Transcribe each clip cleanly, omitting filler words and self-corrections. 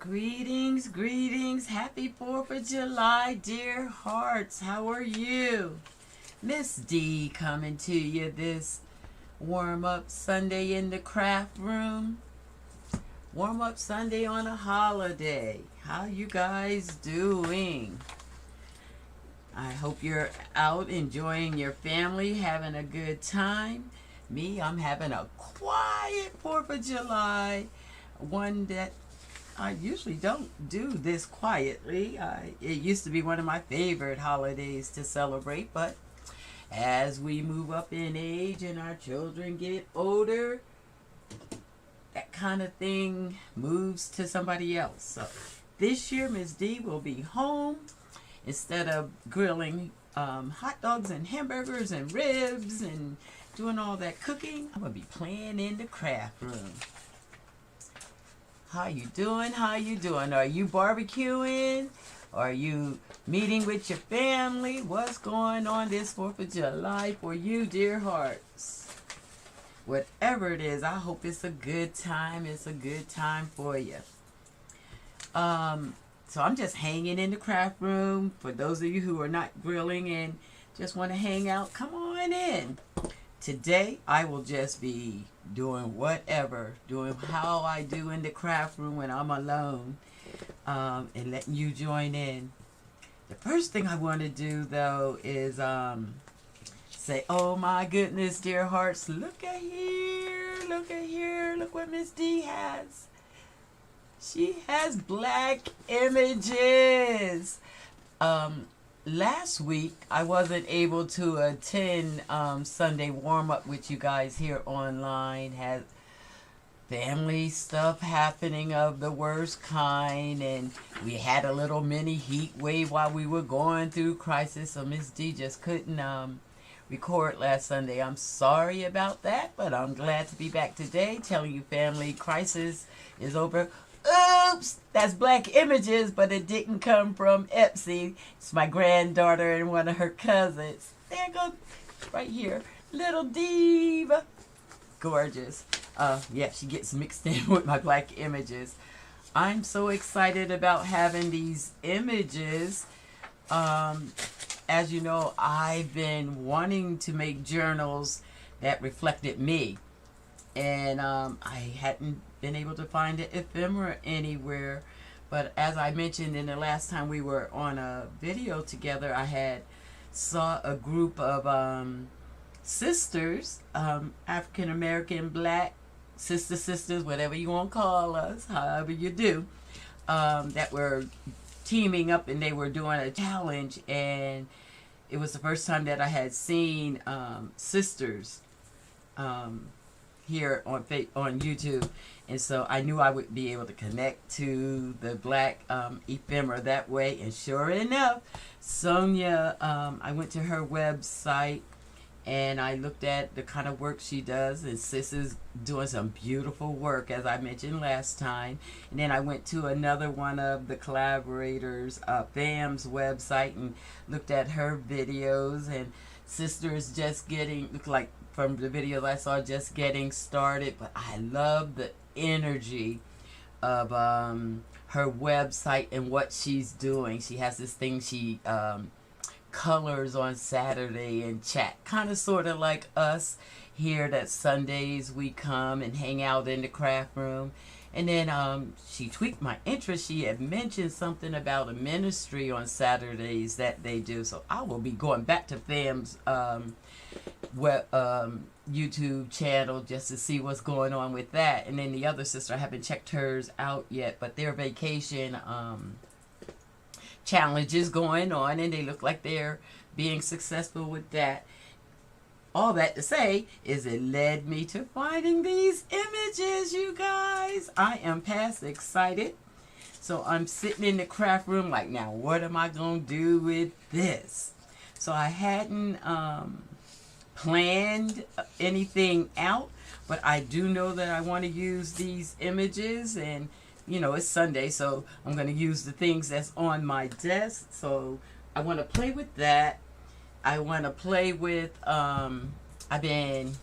Greetings, greetings. Happy 4th of July, dear hearts. How are you? Miss D coming to you this warm-up Sunday in the craft room. Warm-up Sunday on a holiday. How you guys doing? I hope you're out enjoying your family, having a good time. Me, I'm having a quiet 4th of July. One that I usually don't do this quietly. It used to be one of my favorite holidays to celebrate, but as we move up in age and our children get older, that kind of thing moves to somebody else. So this year, Miss D will be home. Instead of grilling hot dogs and hamburgers and ribs and doing all that cooking, I'm going to be playing in the craft room. How you doing? How you doing? Are you barbecuing? Are you meeting with your family? What's going on this 4th of July for you, dear hearts? Whatever it is, I hope it's a good time. It's a good time for you. So I'm just hanging in the craft room. For those of you who are not grilling and just want to hang out, come on in. Today, I will just be doing whatever, doing how I do in the craft room when I'm alone, and letting you join in. The first thing I want to do, though, is say, oh my goodness, dear hearts, look at here, look what Miss D has. She has black images. Last week, I wasn't able to attend Sunday warm-up with you guys here online. Had family stuff happening of the worst kind, and we had a little mini heat wave while we were going through crisis, so Miss D just couldn't record last Sunday. I'm sorry about that, but I'm glad to be back today telling you family crisis is over. Oops, that's black images, but it didn't come from Epsy. It's my granddaughter and one of her cousins. There you go, right here, little diva. Gorgeous. Yeah, she gets mixed in with my black images. I'm so excited about having these images. As you know, I've been wanting to make journals that reflected me. And I hadn't been able to find an ephemera anywhere. But as I mentioned in the last time we were on a video together, I had saw a group of sisters, African American, black, sisters, whatever you want to call us, however you do, that were teaming up, and they were doing a challenge. And it was the first time that I had seen sisters here on YouTube, and so I knew I would be able to connect to the black ephemera that way. And sure enough, Sonia, I went to her website and I looked at the kind of work she does, and sis is doing some beautiful work, as I mentioned last time. And then I went to another one of the collaborators, FAM's website, and looked at her videos, and sister is just getting, look like from the videos I saw, just getting started. But I love the energy of her website and what she's doing. She has this thing she colors on Saturday and chat, kind of sort of like us here, that Sundays we come and hang out in the craft room. And then she tweaked my interest. She had mentioned something about a ministry on Saturdays that they do, so I will be going back to FAM's YouTube channel just to see what's going on with that. And then the other sister, I haven't checked hers out yet, but their vacation challenge is going on, and they look like they're being successful with that. All that to say is it led me to finding these images, you guys. I am past excited. So I'm sitting in the craft room like, now what am I going to do with this? So I hadn't planned anything out, but I do know that I want to use these images, and you know, it's Sunday, so I'm going to use the things that's on my desk. So I want to play with that. I want to play with, I've been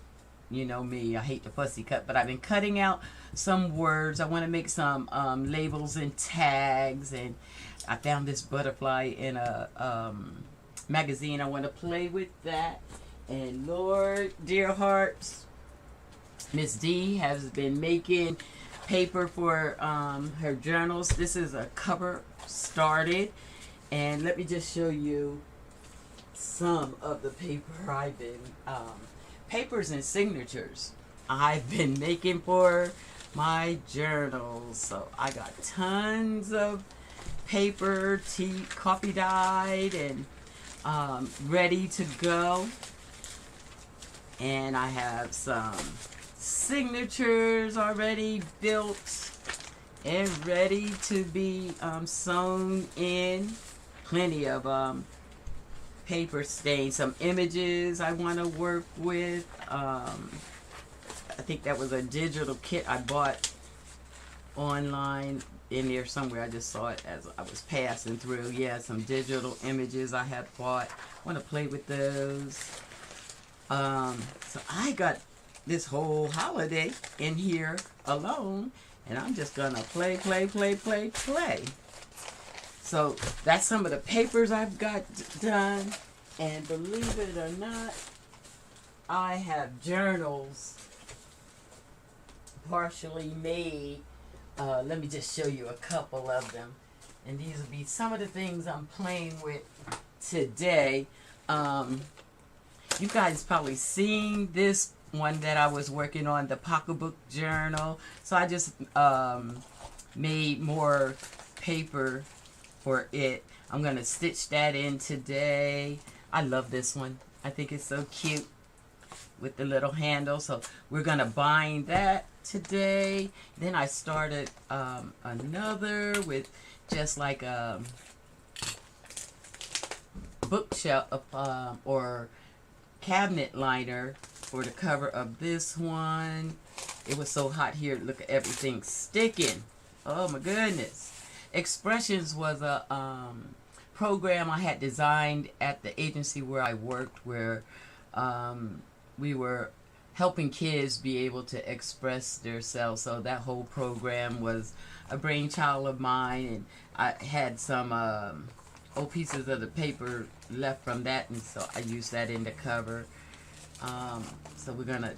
You know me, I hate the fussy cut, but I've been cutting out some words. I want to make some labels and tags, and I found this butterfly in a magazine. I want to play with that. And Lord, Dearhearts, Miss D has been making paper for her journals. This is a cover started, and let me just show you some of the paper I've been papers and signatures I've been making for my journals. So I got tons of paper, tea, coffee dyed, and ready to go. And I have some signatures already built and ready to be sewn in. Plenty of paper stains, some images I want to work with. I think that was a digital kit I bought online in there somewhere. I just saw it as I was passing through. Yeah, some digital images I had bought. I want to play with those. So I got this whole holiday in here alone, and I'm just gonna play. So that's some of the papers I've got done, and believe it or not, I have journals partially made. Let me just show you a couple of them, and these will be some of the things I'm playing with today. You guys probably seen this one that I was working on, the pocketbook journal. So I just made more paper for it. I'm gonna stitch that in today. I love this one. I think it's so cute with the little handle. So we're gonna bind that today. Then I started another with just like a bookshelf or cabinet liner for the cover of this one. It was so hot here. Look at everything sticking. Oh my goodness. Expressions was a program I had designed at the agency where I worked, where we were helping kids be able to express themselves. So that whole program was a brainchild of mine, and I had some old pieces of the paper left from that, and so I used that in the cover. So we're gonna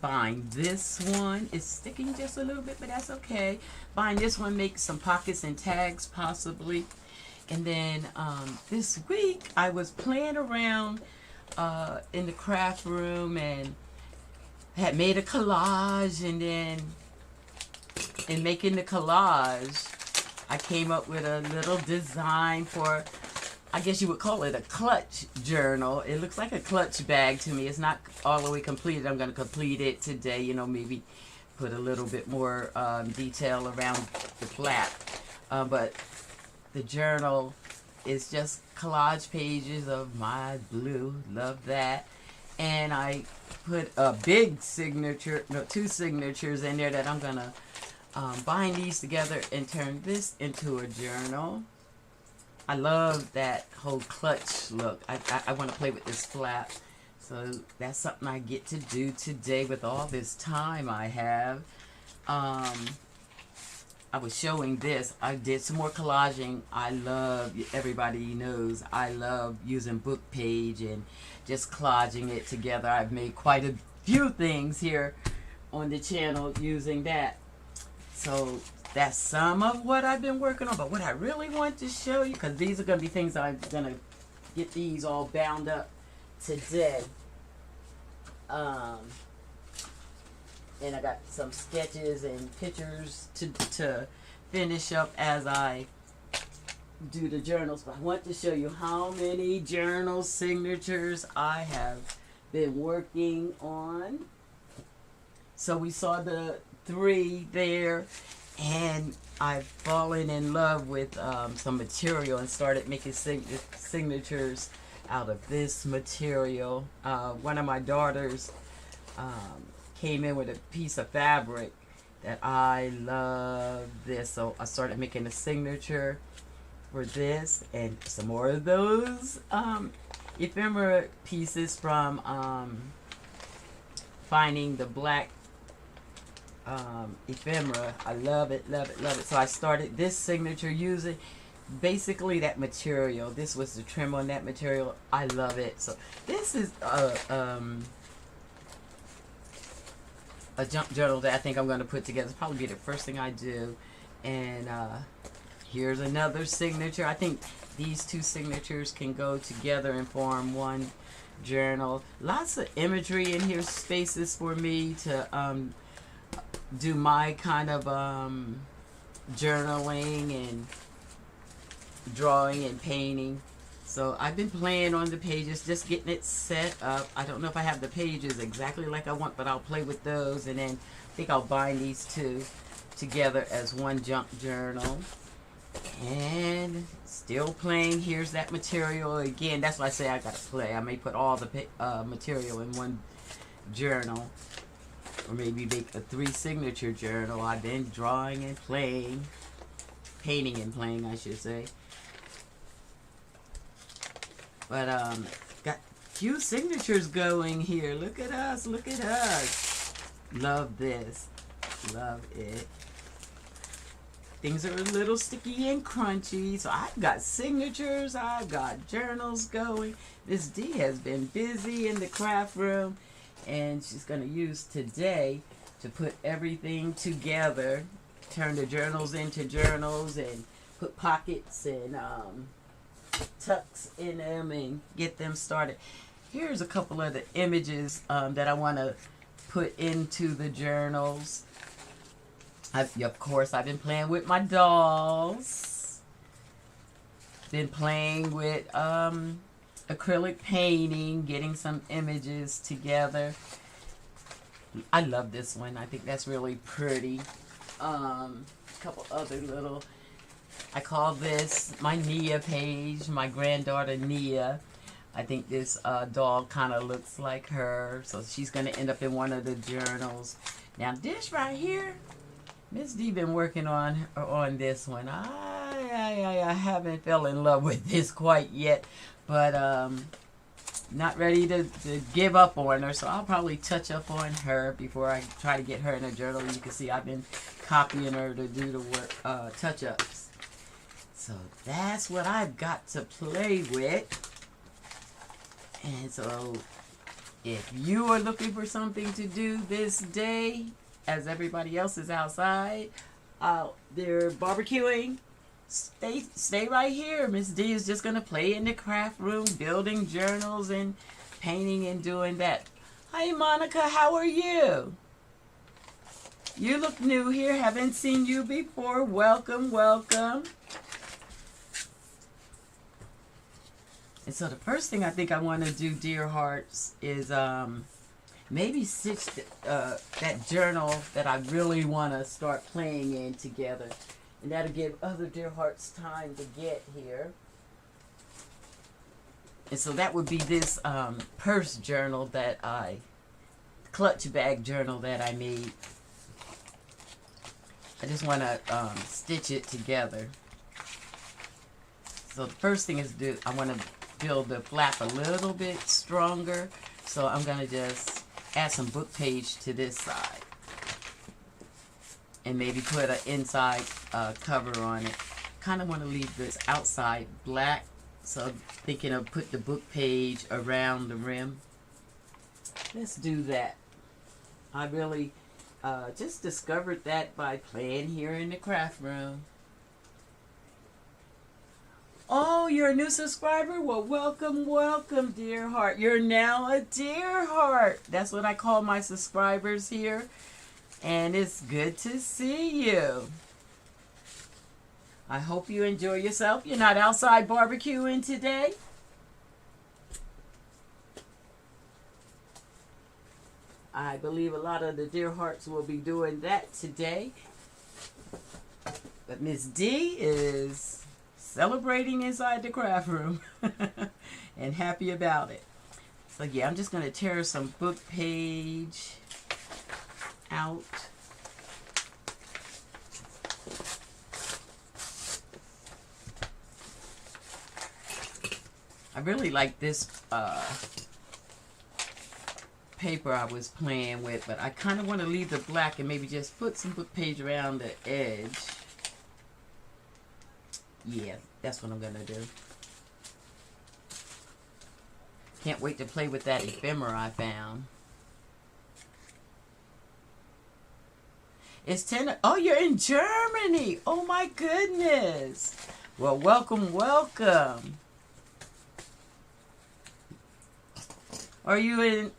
bind this one. It's sticking just a little bit, but that's okay. Bind this one, make some pockets and tags possibly. And then this week I was playing around in the craft room and had made a collage, and then in making the collage I came up with a little design for, I guess you would call it a clutch journal. It looks like a clutch bag to me. It's not all the way completed. I'm going to complete it today, you know, maybe put a little bit more detail around the flap. But the journal is just collage pages of my blue. Love that. And I put a big signature, no, 2 signatures in there that I'm going to bind these together and turn this into a journal. I love that whole clutch look. I want to play with this flap. So that's something I get to do today with all this time I have. I was showing this. I did some more collaging. I love, everybody knows, I love using book page and just collaging it together. I've made quite a few things here on the channel using that. So that's some of what I've been working on. But what I really want to show you, because these are going to be things I'm going to get these all bound up today. And I got some sketches and pictures to finish up as I do the journals. But I want to show you how many journal signatures I have been working on. So we saw the 3 there, and I've fallen in love with some material and started making signatures out of this material. One of my daughters came in with a piece of fabric that I love this, so I started making a signature for this, and some more of those ephemera pieces from finding the black ephemera. I love it, love it, love it. So I started this signature using basically that material. This was the trim on that material. I love it. So this is a junk journal that I think I'm going to put together. It's probably be the first thing I do. And here's another signature. I think these two signatures can go together and form one journal. Lots of imagery in here, spaces for me to do my kind of journaling and drawing and painting. So I've been playing on the pages, just getting it set up. I don't know if I have the pages exactly like I want, but I'll play with those, and then I think I'll bind these two together as one junk journal. And still playing. Here's that material again. That's why I say I gotta play. I may put all the material in one journal, or maybe make a 3 signature journal. I've been drawing and playing, painting and playing, I should say. But got few signatures going here. Look at us, look at us. Love this, love it. Things are a little sticky and crunchy. So I've got signatures, I've got journals going. Miss D has been busy in the craft room, and she's gonna use today to put everything together, turn the journals into journals, and put pockets and tucks in them and get them started. Here's a couple of the images that I want to put into the journals. Of course, I've been playing with my dolls. Been playing with acrylic painting, getting some images together. I love this one. I think that's really pretty. A couple other little, I call this my Nia page, my granddaughter Nia. I think this doll kind of looks like her, so she's going to end up in one of the journals. Now this right here, Miss D been working on this one. I haven't fell in love with this quite yet, but not ready to give up on her, so I'll probably touch up on her before I try to get her in a journal. You can see I've been copying her to do the work, touch-ups. So that's what I've got to play with. And so if you are looking for something to do this day, as everybody else is outside, they're barbecuing, stay right here. Miss D is just going to play in the craft room, building journals and painting and doing that. Hi, Monica. How are you? You look new here. Haven't seen you before. Welcome, welcome. And so the first thing I think I want to do, Dearhearts, is maybe stitch that journal that I really want to start playing in together. And that'll give other Dearhearts time to get here. And so that would be this purse journal that clutch bag journal that I made. I just want to stitch it together. So the first thing is I want to build the flap a little bit stronger. So I'm going to just add some book page to this side. And maybe put an inside cover on it. Kind of want to leave this outside black. So I'm thinking of put the book page around the rim. Let's do that. I really just discovered that by playing here in the craft room. Oh, you're a new subscriber? Well, welcome, welcome, Dearheart. You're now a Dearheart. That's what I call my subscribers here. And it's good to see you. I hope you enjoy yourself. You're not outside barbecuing today? I believe a lot of the Dearhearts will be doing that today. But Miss D is celebrating inside the craft room and happy about it. So yeah, I'm just going to tear some book page out. I really like this paper I was playing with, but I kind of want to leave the black and maybe just put some book page around the edge. Yeah, that's what I'm going to do. Can't wait to play with that ephemera I found. It's 10. Oh, you're in Germany. Oh, my goodness. Well, welcome, welcome. Are you in,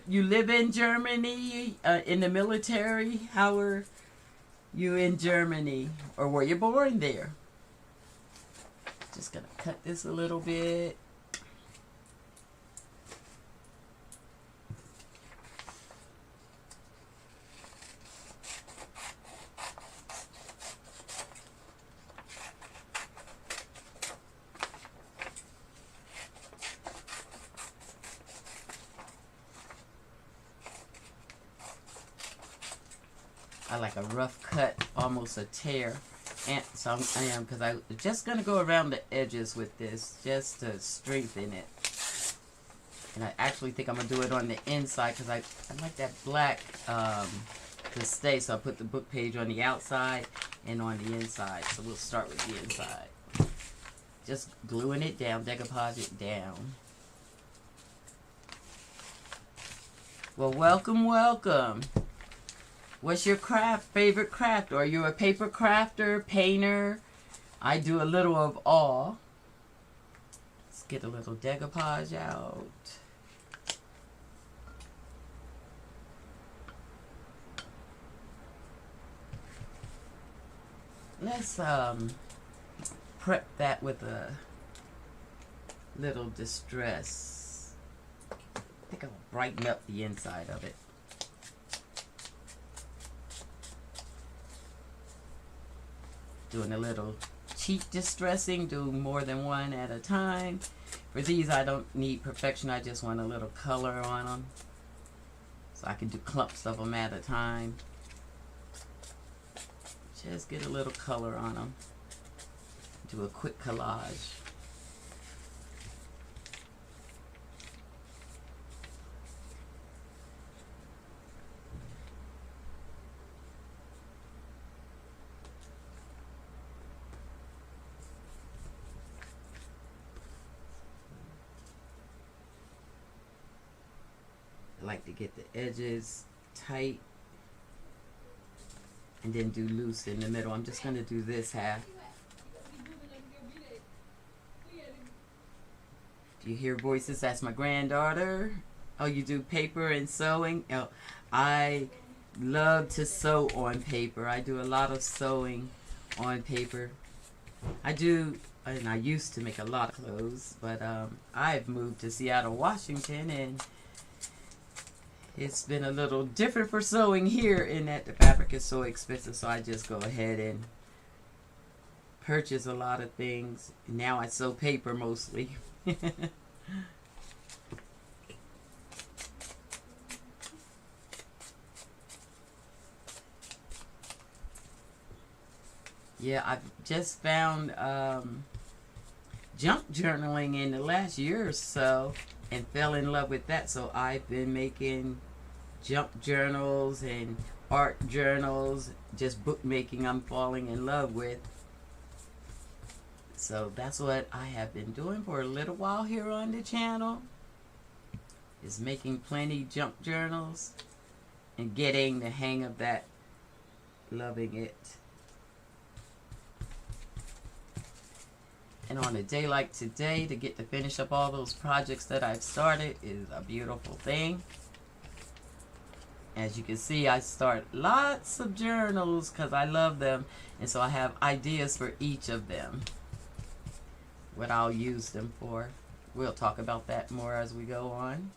you live in Germany, in the military? How are you in Germany? Or were you born there? Just going to cut this a little bit. I like a rough cut, almost a tear. And so I am, because I'm just going to go around the edges with this, just to strengthen it. And I actually think I'm going to do it on the inside, because I like that black to stay. So I put the book page on the outside and on the inside. So we'll start with the inside. Just gluing it down, decoupage it down. Well, welcome, welcome. What's your favorite craft? Are you a paper crafter, painter? I do a little of all. Let's get a little decoupage out. Let's prep that with a little distress. I think I'll brighten up the inside of it. Doing a little cheek distressing, do more than one at a time. For these, I don't need perfection, I just want a little color on them. So I can do clumps of them at a time. Just get a little color on them. Do a quick collage. I like to get the edges tight and then do loose in the middle. I'm just going to do this half. Do you hear voices? That's my granddaughter. Oh, you do paper and sewing? Oh, I love to sew on paper. I do a lot of sewing on paper. I do, and I used to make a lot of clothes, but I've moved to Seattle, Washington, and it's been a little different for sewing here in that the fabric is so expensive, so I just go ahead and purchase a lot of things. Now I sew paper mostly. Yeah, I've just found junk journaling in the last year or so and fell in love with that. So I've been making junk journals and art journals, just bookmaking I'm falling in love with. So that's what I have been doing for a little while here on the channel, is making plenty junk journals and getting the hang of that, loving it. And on a day like today, to get to finish up all those projects that I've started is a beautiful thing. As you can see, I start lots of journals because I love them, and so I have ideas for each of them, what I'll use them for. We'll talk about that more as we go on.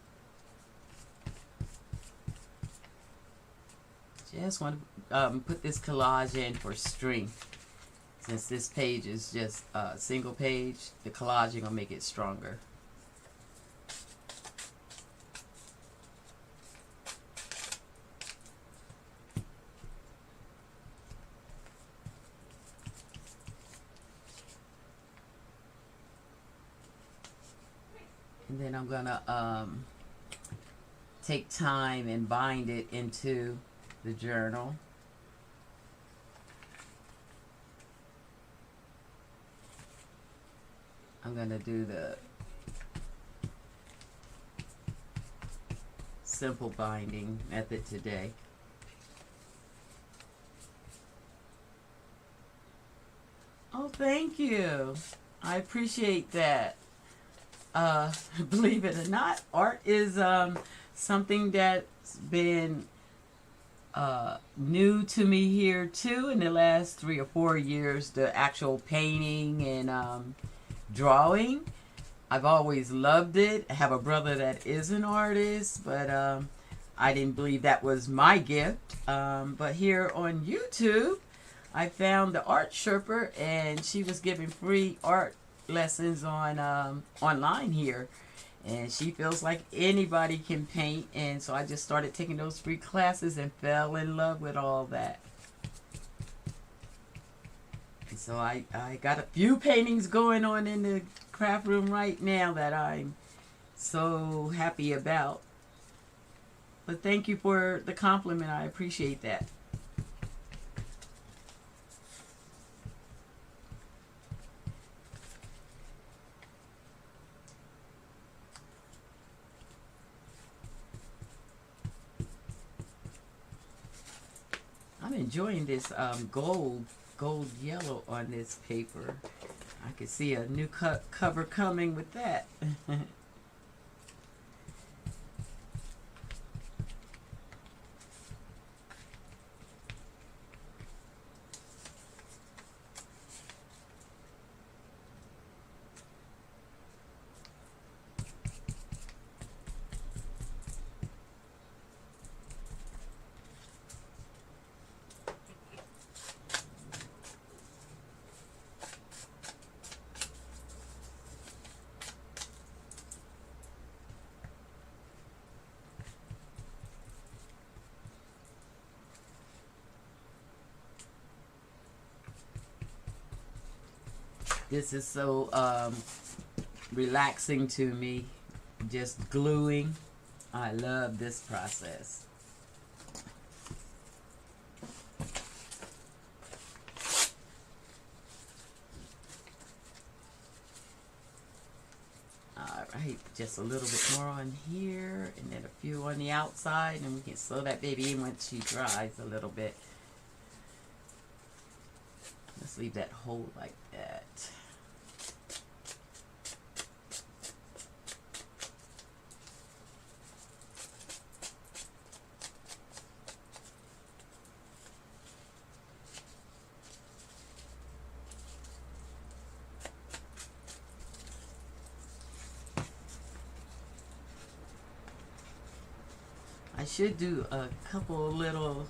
Just want to put this collage in for strength. Since this page is just a single page, the collaging will make it stronger. And then I'm gonna take time and bind it into the journal. I'm going to do the simple binding method today. Oh, thank you. I appreciate that. Believe it or not, art is something that's been new to me here too in the last 3 or 4 years. The actual painting and drawing. I've always loved it. I have a brother that is an artist, but I didn't believe that was my gift. But here on YouTube, I found the art Sherpa, and she was giving free art lessons on online here, and she feels like anybody can paint, and so I just started taking those free classes and fell in love with all that. And so I got a few paintings going on in the craft room right now that I'm so happy about. But thank you for the compliment. I appreciate that. I'm enjoying this gold yellow on this paper. I can see a new cover coming with that. This is so relaxing to me, just gluing. I love this process. Alright, just a little bit more on here, and then a few on the outside, and we can sew that baby in once she dries a little bit. Let's leave that hole like that. I should do a couple little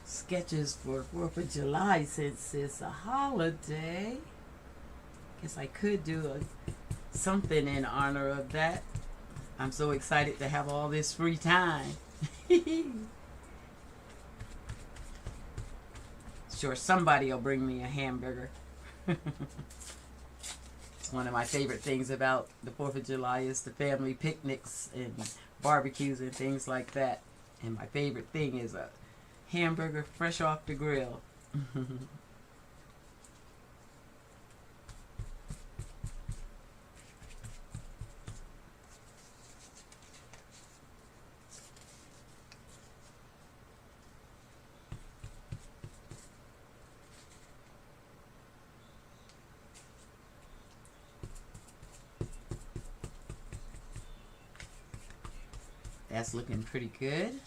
sketches for 4th of July since it's a holiday. Guess I could do something in honor of that. I'm so excited to have all this free time. Sure, somebody will bring me a hamburger. It's one of my favorite things about the 4th of July is the family picnics and barbecues and things like that. And my favorite thing is a hamburger fresh off the grill. That's looking pretty good.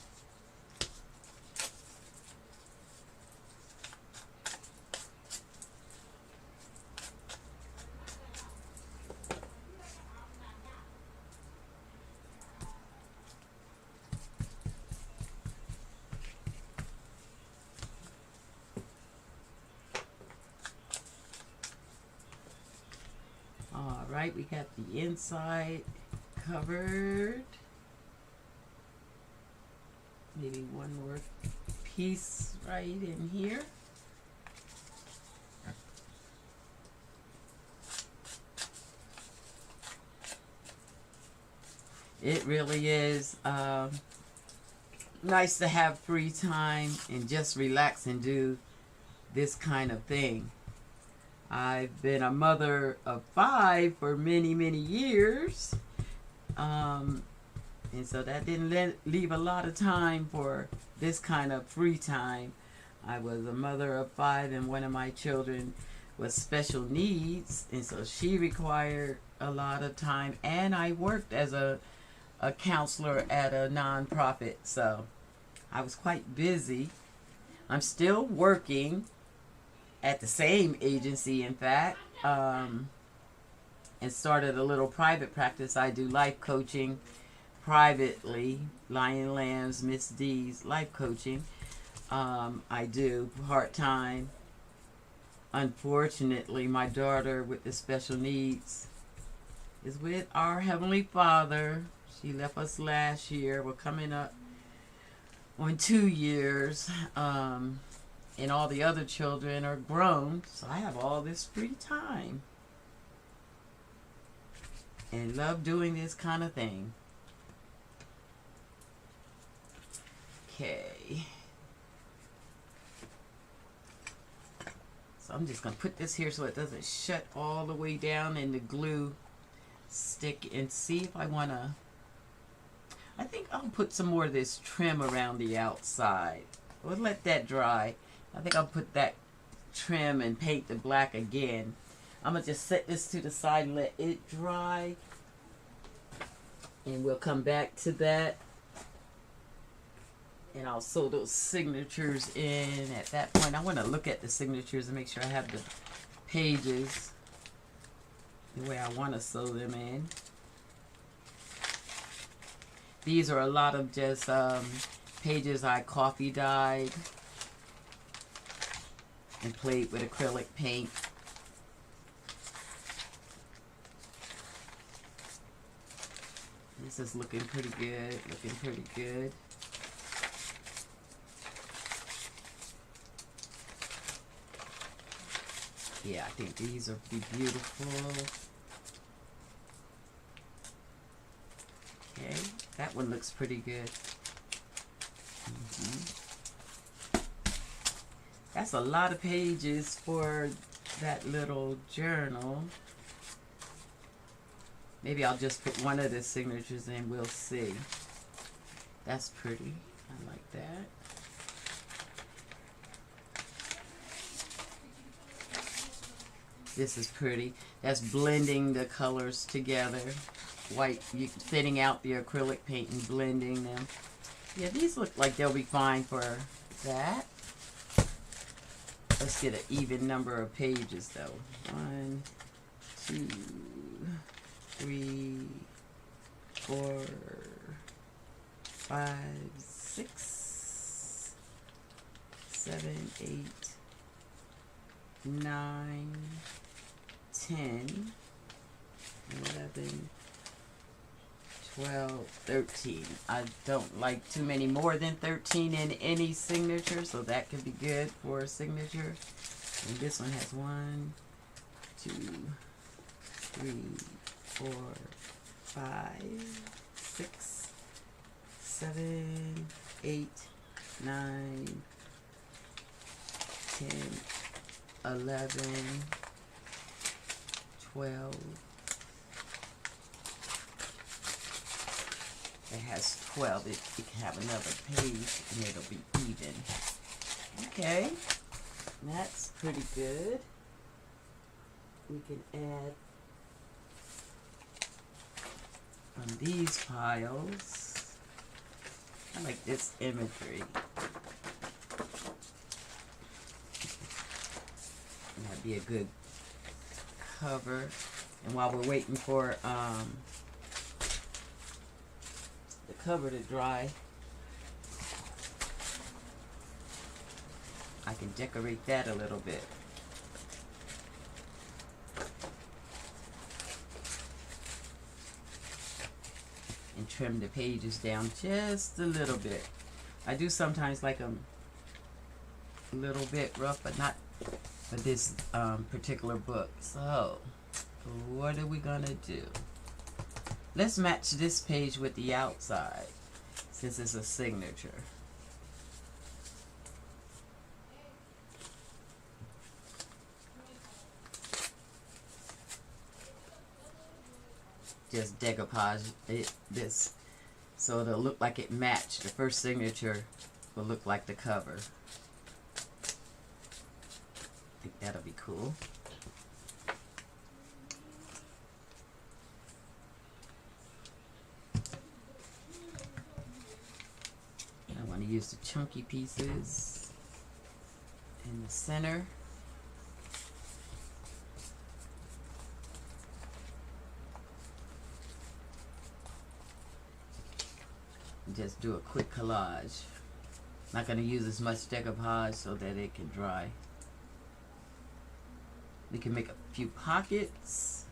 All right, we got the inside covered. Maybe one more piece right in here. It really is nice to have free time and just relax and do this kind of thing. I've been a mother of 5 for many, many years. And so that didn't leave a lot of time for this kind of free time. I was a mother of 5, and one of my children was special needs, and so she required a lot of time. And I worked as a counselor at a nonprofit, so I was quite busy. I'm still working at the same agency, in fact, and started a little private practice. I do life coaching privately, Lion Lambs, Miss D's life coaching. I do part-time. Unfortunately, my daughter with the special needs is with our Heavenly Father. She left us last year. We're coming up on 2 years. And all the other children are grown, so I have all this free time. And love doing this kind of thing. Okay. So I'm just going to put this here so it doesn't shut all the way down and the glue stick, and see if I want to... I think I'll put some more of this trim around the outside. We'll let that dry. I think I'll put that trim and paint the black again. I'm going to just set this to the side and let it dry. And we'll come back to that. And I'll sew those signatures in at that point. I want to look at the signatures and make sure I have the pages the way I want to sew them in. These are a lot of just pages I coffee dyed and played with acrylic paint. This is looking pretty good, looking pretty good. Yeah, I think these will be beautiful. Okay, that one looks pretty good. That's a lot of pages for that little journal. Maybe I'll just put one of the signatures in, we'll see. That's pretty. I like that. This is pretty. That's blending the colors together. White, thinning out the acrylic paint and blending them. Yeah, these look like they'll be fine for that. Let's get an even number of pages though. 1, 2, 3, 4, 5, 6, 7, 8, 9, 10, 11, 12, 13. I don't like too many more than 13 in any signature, so that could be good for a signature. And this one has 1, 2, 3, 4, 5, 6, 7, 8, 9, 10, 11, 12. It has 12. It can have another page and it'll be even. Okay, that's pretty good. We can add on these piles. I like this imagery. And that'd be a good cover. And while we're waiting for the cover to dry, I can decorate that a little bit. And trim the pages down just a little bit. I do sometimes like them a little bit rough, but not for this particular book. So, what are we gonna do? Let's match this page with the outside since it's a signature. Just decoupage this so it'll look like it matched. The first signature will look like the cover. I think that'll be cool. I want to use the chunky pieces in the center. Just do a quick collage. Not going to use as much decoupage so that it can dry. We can make a few pockets.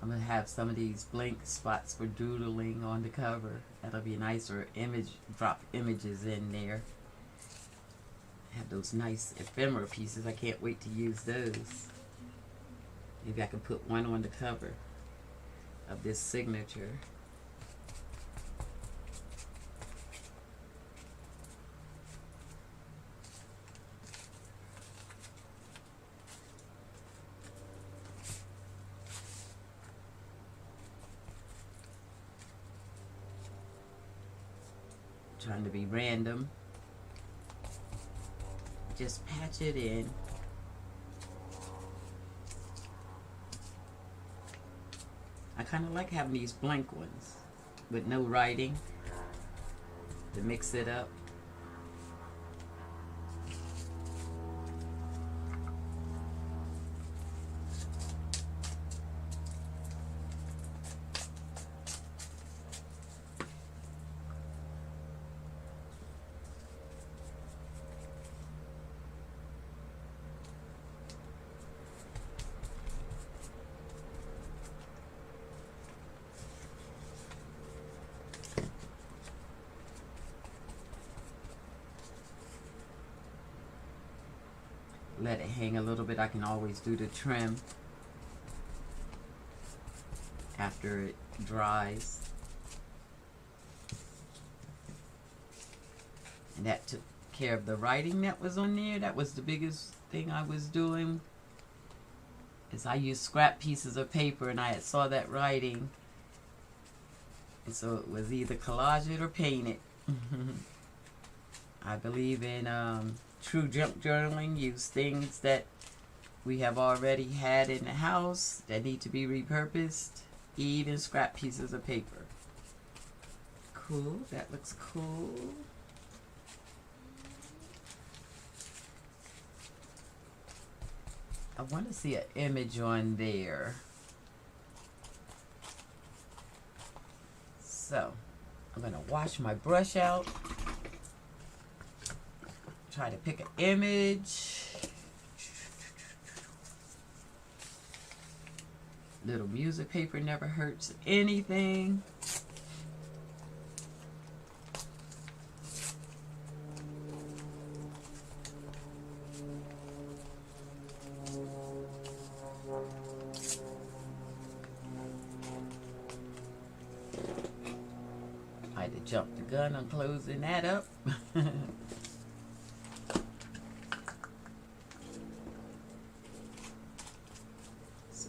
I'm going to have some of these blank spots for doodling on the cover. That'll be nice, or drop images in there. Have those nice ephemera pieces. I can't wait to use those. Maybe I can put one on the cover of this signature. Trying to be random. Just patch it in. I kind of like having these blank ones with no writing to mix it up. Let it hang a little bit. I can always do the trim after it dries. And that took care of the writing that was on there. That was the biggest thing I was doing, is I used scrap pieces of paper and I saw that writing, and so it was either collage it or paint it. I believe in true junk journaling. Use things that we have already had in the house that need to be repurposed, even scrap pieces of paper. Cool, that looks cool. I want to see an image on there. So, I'm going to wash my brush out. Try to pick an image. Little music paper never hurts anything. I had to jump the gun on closing that up.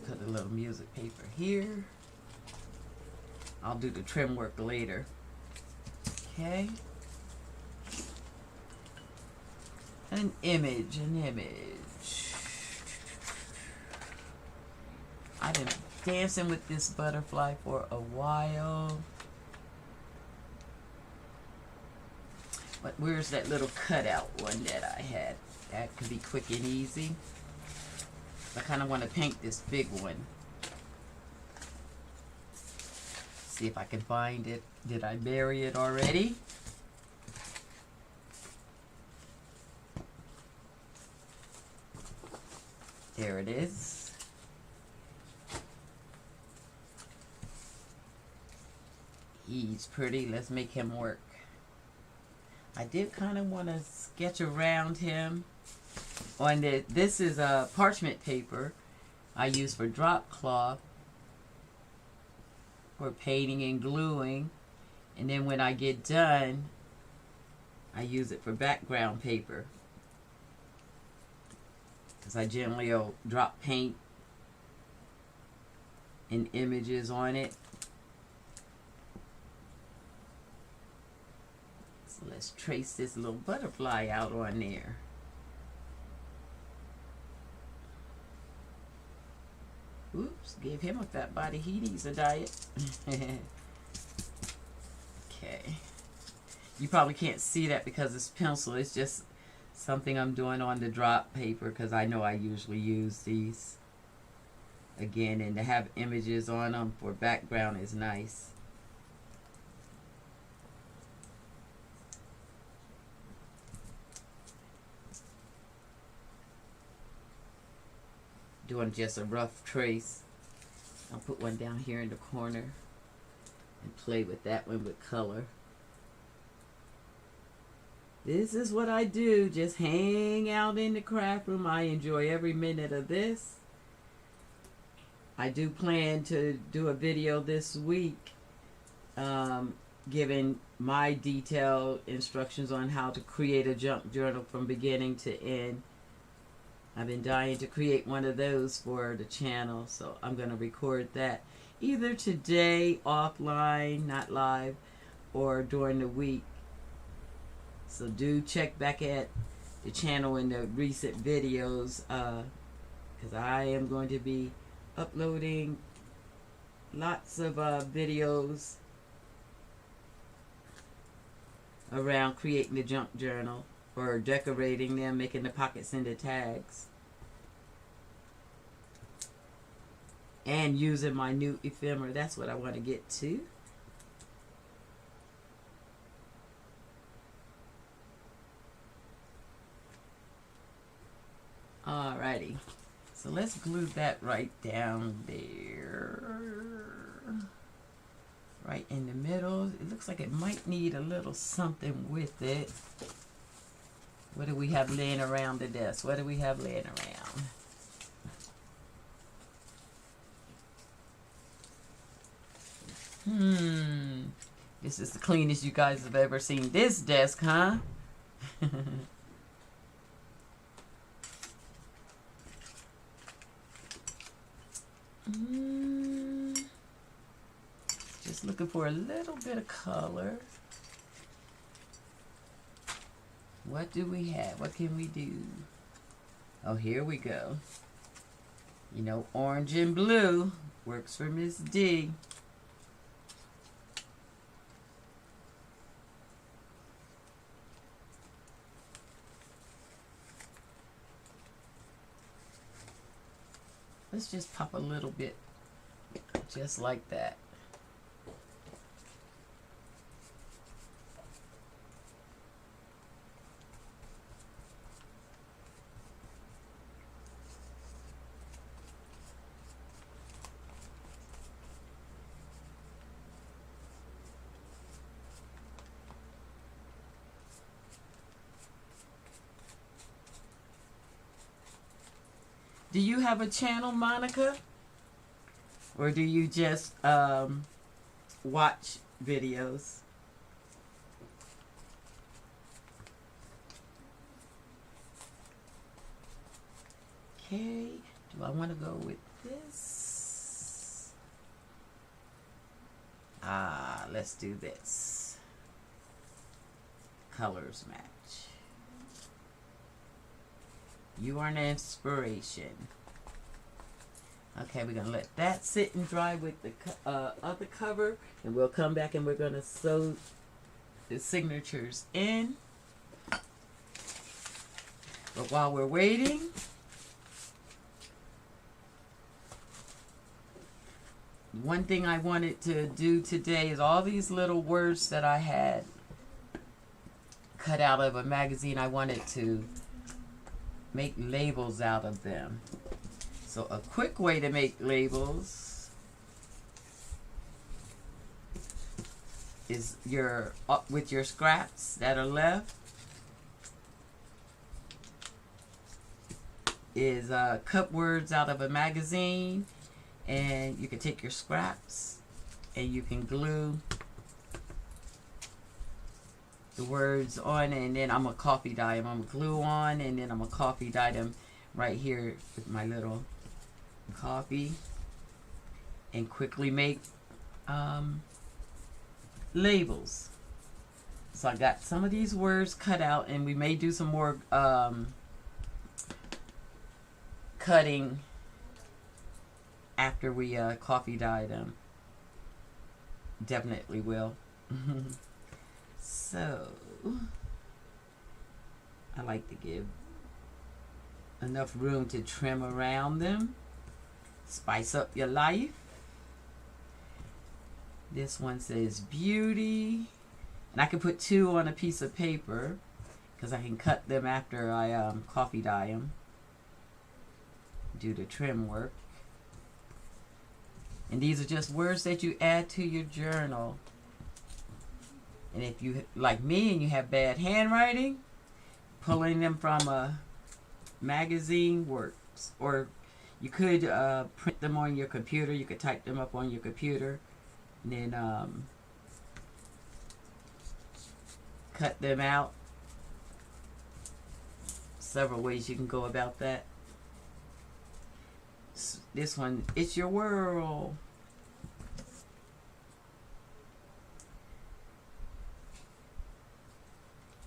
Put a little music paper here. I'll do the trim work later. Okay. An image. I've been dancing with this butterfly for a while. But where's that little cutout one that I had? That can be quick and easy. I kind of want to paint this big one. See if I can find it. Did I bury it already? There it is. He's pretty. Let's make him work. I did kind of want to sketch around him on the, this is a parchment paper I use for drop cloth for painting and gluing, and then when I get done I use it for background paper because I generally will drop paint and images on it. So let's trace this little butterfly out on there. Oops, gave him a fat body. He needs a diet. Okay. You probably can't see that because it's pencil. It's just something I'm doing on the drop paper because I know I usually use these. Again, and to have images on them for background is nice. Doing just a rough trace. I'll put one down here in the corner and play with that one with color. This is what I do, just hang out in the craft room. I enjoy every minute of this. I do plan to do a video this week giving my detailed instructions on how to create a junk journal from beginning to end. I've been dying to create one of those for the channel, so I'm going to record that either today, offline, not live, or during the week. So do check back at the channel in the recent videos, because I am going to be uploading lots of videos around creating the junk journal, or decorating them, making the pockets into tags, and using my new ephemera. That's what I want to get to. Alrighty, so let's glue that right down there, right in the middle. It looks like it might need a little something with it. What do we have laying around the desk? What do we have laying around? This is the cleanest you guys have ever seen this desk, huh? Just looking for a little bit of color. What do we have? What can we do? Oh, here we go. You know, orange and blue works for Miss D. Let's just pop a little bit, just like that. Do you have a channel, Monica? Or do you just watch videos? Okay, do I want to go with this? Let's do this. Colors match. You are an inspiration. Okay, we're going to let that sit and dry with the other cover. And we'll come back and we're going to sew the signatures in. But while we're waiting, one thing I wanted to do today is all these little words that I had cut out of a magazine, I wanted to make labels out of them. So a quick way to make labels is with your scraps that are left is cut words out of a magazine, and you can take your scraps and you can glue the words on, and then I'm gonna coffee dye them. I'm gonna glue on, and then I'm gonna coffee dye them right here with my little coffee, and quickly make labels. So I got some of these words cut out, and we may do some more cutting after we coffee dye them. Definitely will. So I like to give enough room to trim around them. Spice up your life. This one says beauty, and I can put 2 on a piece of paper because I can cut them after I coffee dye them. Do the trim work. And these are just words that you add to your journal. And if you, like me, and you have bad handwriting, pulling them from a magazine works. Or you could print them on your computer. You could type them up on your computer. And then cut them out. Several ways you can go about that. This one, it's your world.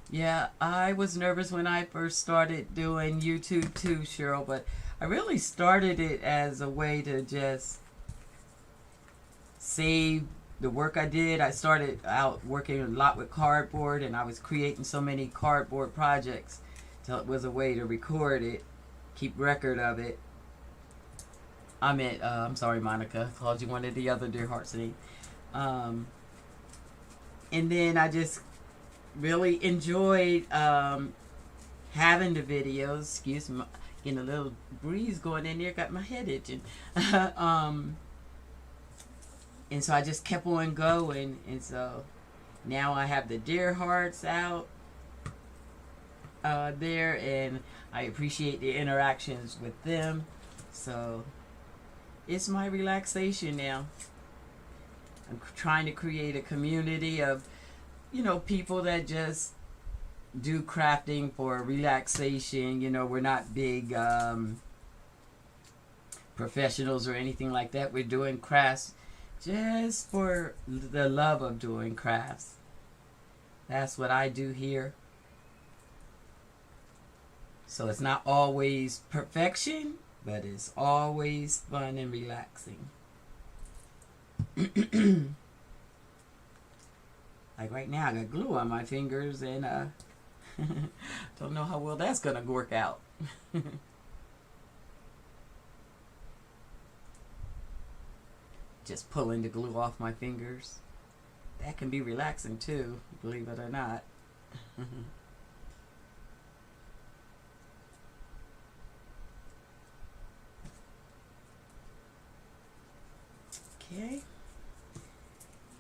Yeah, I was nervous when I first started doing YouTube too, Cheryl, but I really started it as a way to just save the work I did. I started out working a lot with cardboard, and I was creating so many cardboard projects, so it was a way to record it, keep record of it. I'm sorry, Monica, I called you one of the other Dearhearts names. And then I just really enjoyed having the videos. Excuse me, getting a little breeze going in there, got my head itching. And so I just kept on going, and so now I have the Dearhearts out there, and I appreciate the interactions with them. So it's my relaxation now. I'm trying to create a community of, people that just do crafting for relaxation. We're not big professionals or anything like that. We're doing crafts just for the love of doing crafts. That's what I do here. So it's not always perfection, but it's always fun and relaxing. Like right now, I got glue on my fingers, and don't know how well that's gonna work out. Just pulling the glue off my fingers. That can be relaxing too, believe it or not. Okay.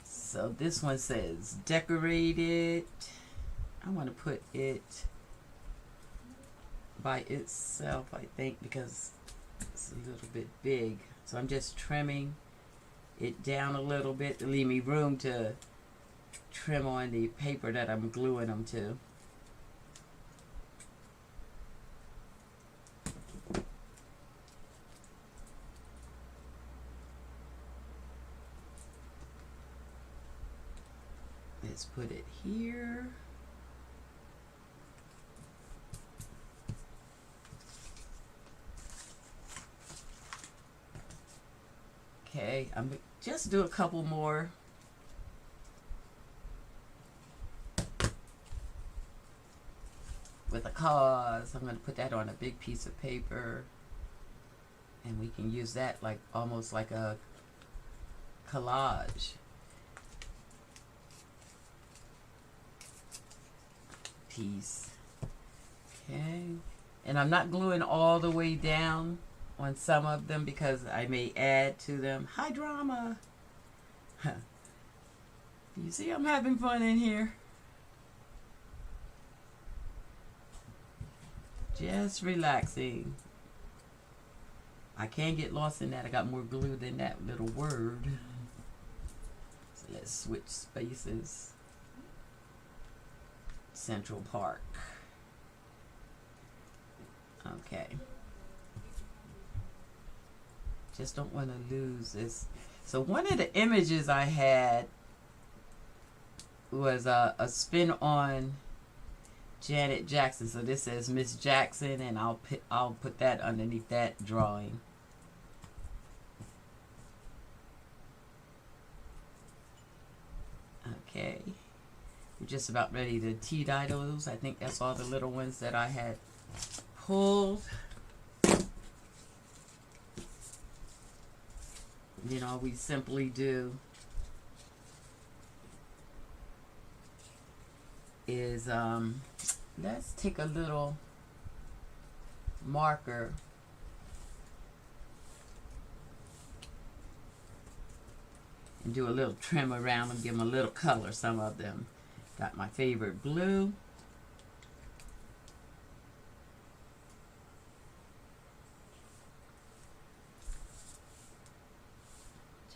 So this one says decorated. I want to put it by itself, I think, because it's a little bit big. So I'm just trimming it down a little bit to leave me room to trim on the paper that I'm gluing them to. Let's put it here. Okay, I'm just do a couple more. with a cause. I'm going to put that on a big piece of paper, and we can use that like almost like a collage piece. Okay, and I'm not gluing all the way down on some of them because I may add to them. Hi, drama. You see, I'm having fun in here. Just relaxing. I can't get lost in that. I got more glue than that little word. So let's switch spaces. Central Park. Okay. Just don't want to lose this. So one of the images I had was a spin on Janet Jackson. So this says Miss Jackson, and I'll put that underneath that drawing. Okay. We're just about ready to tea-dye those. I think that's all the little ones that I had pulled. You know, we simply do is let's take a little marker and do a little trim around them, give them a little color. Some of them got my favorite blue.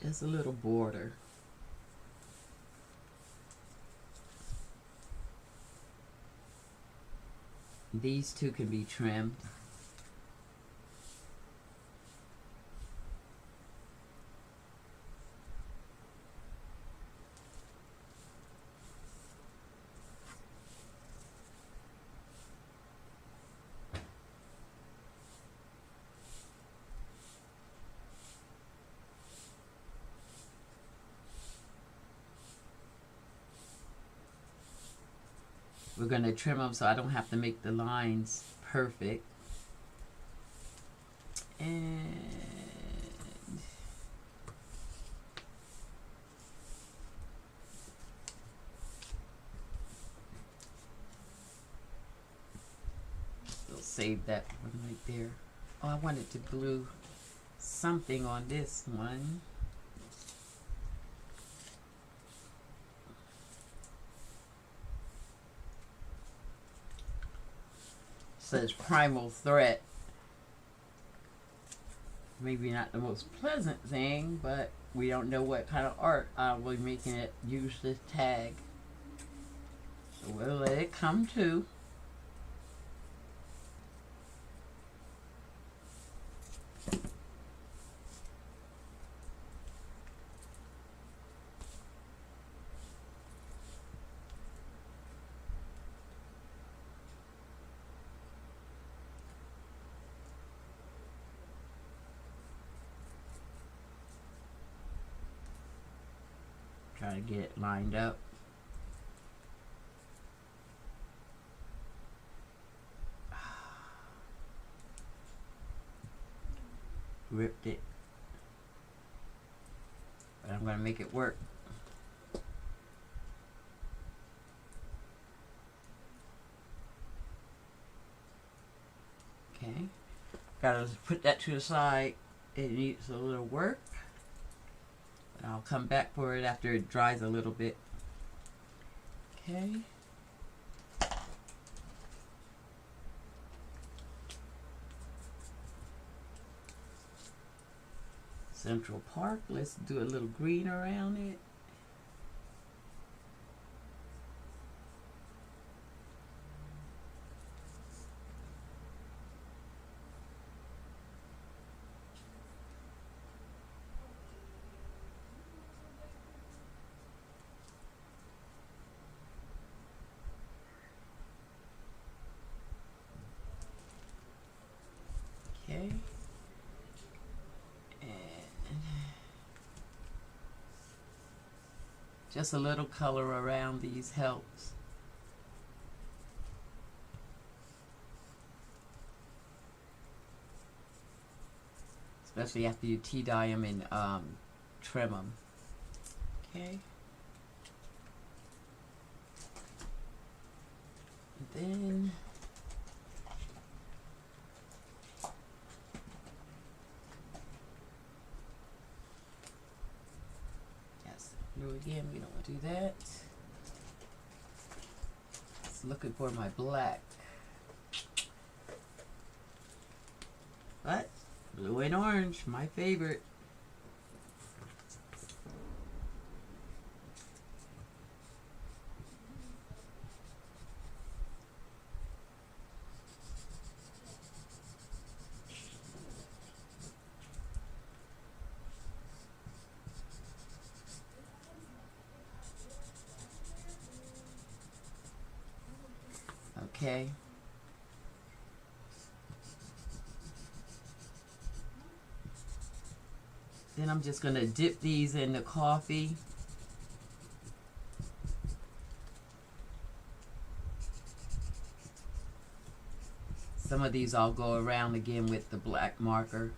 Just a little border. These two can be trimmed. We're going to trim them so I don't have to make the lines perfect. And we'll save that one right there. Oh, I wanted to glue something on this one. Says Primal Threat. Maybe not the most pleasant thing, but we don't know what kind of art I will be making it use this tag. So we'll let it come to. Try to get it lined up. Ripped it. But I'm going to make it work. Okay. Gotta put that to the side. It needs a little work. I'll come back for it after it dries a little bit. Okay. Central Park. Let's do a little green around it. Okay. And just a little color around these helps. especially after you tea dye them and trim them. Okay. And then yes, blue again. We don't want to do that. Just looking for my black. But blue and orange, my favorite. Okay. Then I'm just going to dip these in the coffee. Some of these I'll go around again with the black marker.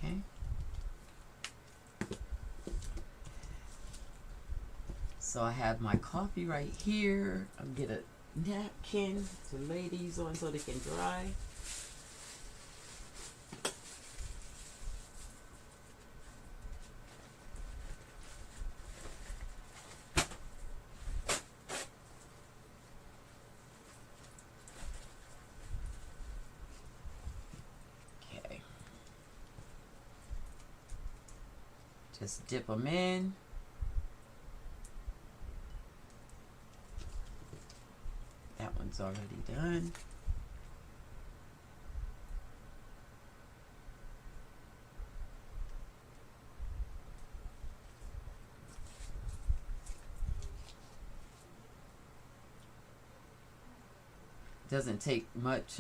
Okay. So I have my coffee right here. I'm going to get a napkin to lay these on so they can dry. Okay. Just dip them in. That one's already done. Doesn't take much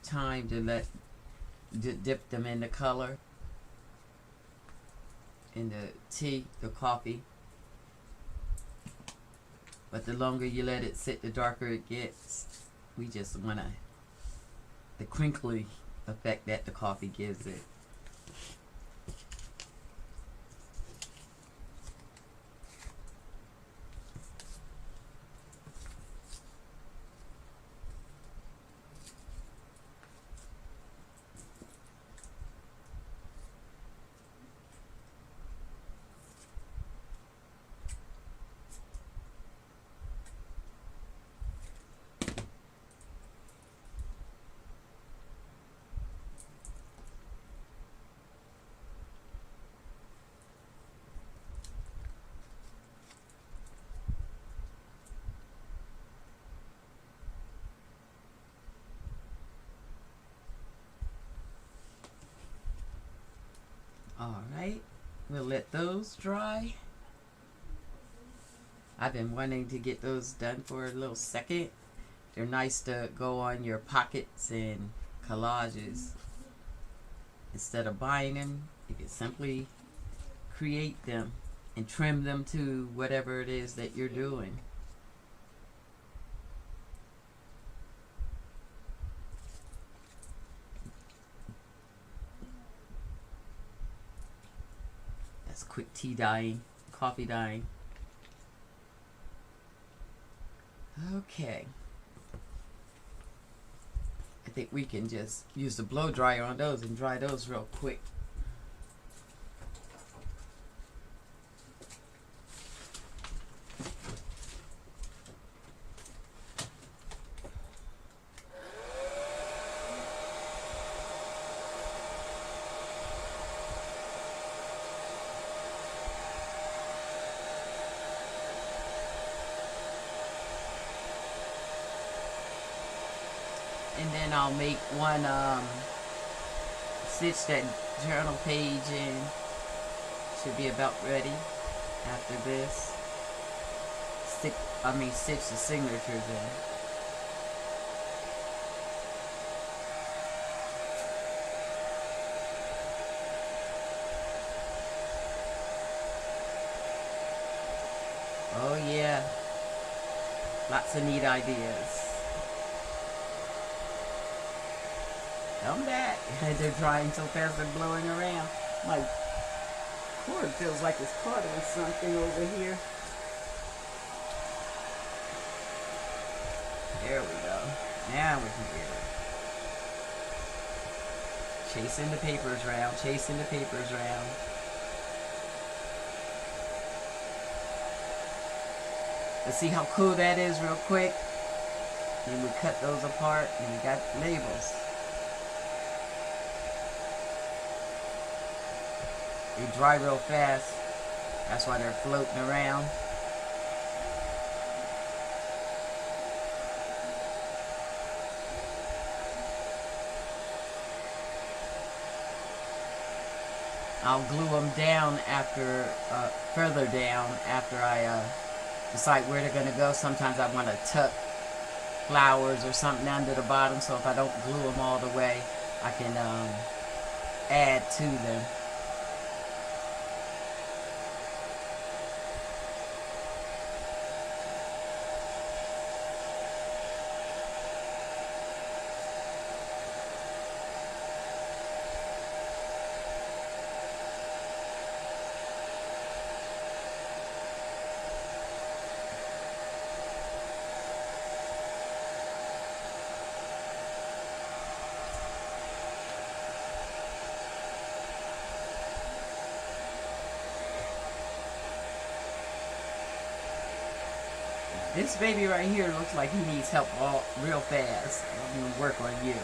time to dip them in the color, in the tea, the coffee. But the longer you let it sit, the darker it gets. We just want the crinkly effect that the coffee gives it. Alright, we'll let those dry. I've been wanting to get those done for a little second. They're nice to go on your pockets and collages. Instead of buying them, you can simply create them and trim them to whatever it is that you're doing. That's quick tea dyeing, coffee dyeing. Okay. I think we can just use the blow dryer on those and dry those real quick. And then I'll make one stitch that journal page in. Should be about ready after this. Stitch the signatures in. Oh yeah, lots of neat ideas. Come back. They're drying so fast they're blowing around. My cord feels like it's caught on something over here. There we go. Now we can get it. Chasing the papers round, chasing the papers round. Let's see how cool that is real quick. Then we cut those apart and we got labels. They dry real fast. That's why they're floating around. I'll glue them down after, further down after I decide where they're going to go. Sometimes I want to tuck flowers or something under the bottom, so if I don't glue them all the way, I can add to them. This baby right here looks like he needs help real fast. I'm going to work on you.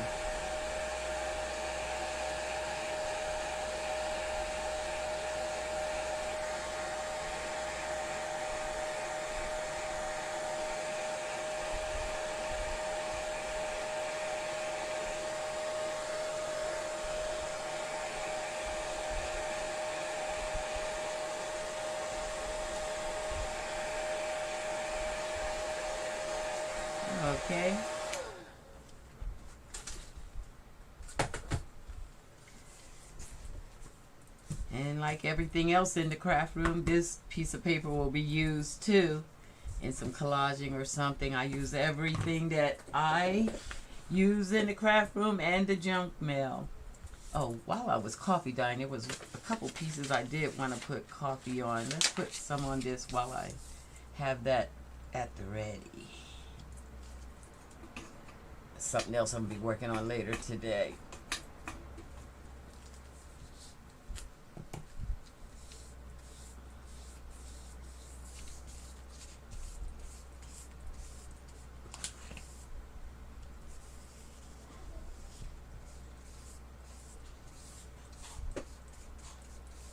Okay. And like everything else in the craft room, this piece of paper will be used too in some collaging or something. I use everything that I use in the craft room and the junk mail. Oh, while I was coffee dyeing, there was a couple pieces I did want to put coffee on. Let's put some on this while I have that at the ready. Something else I'm going to be working on later today.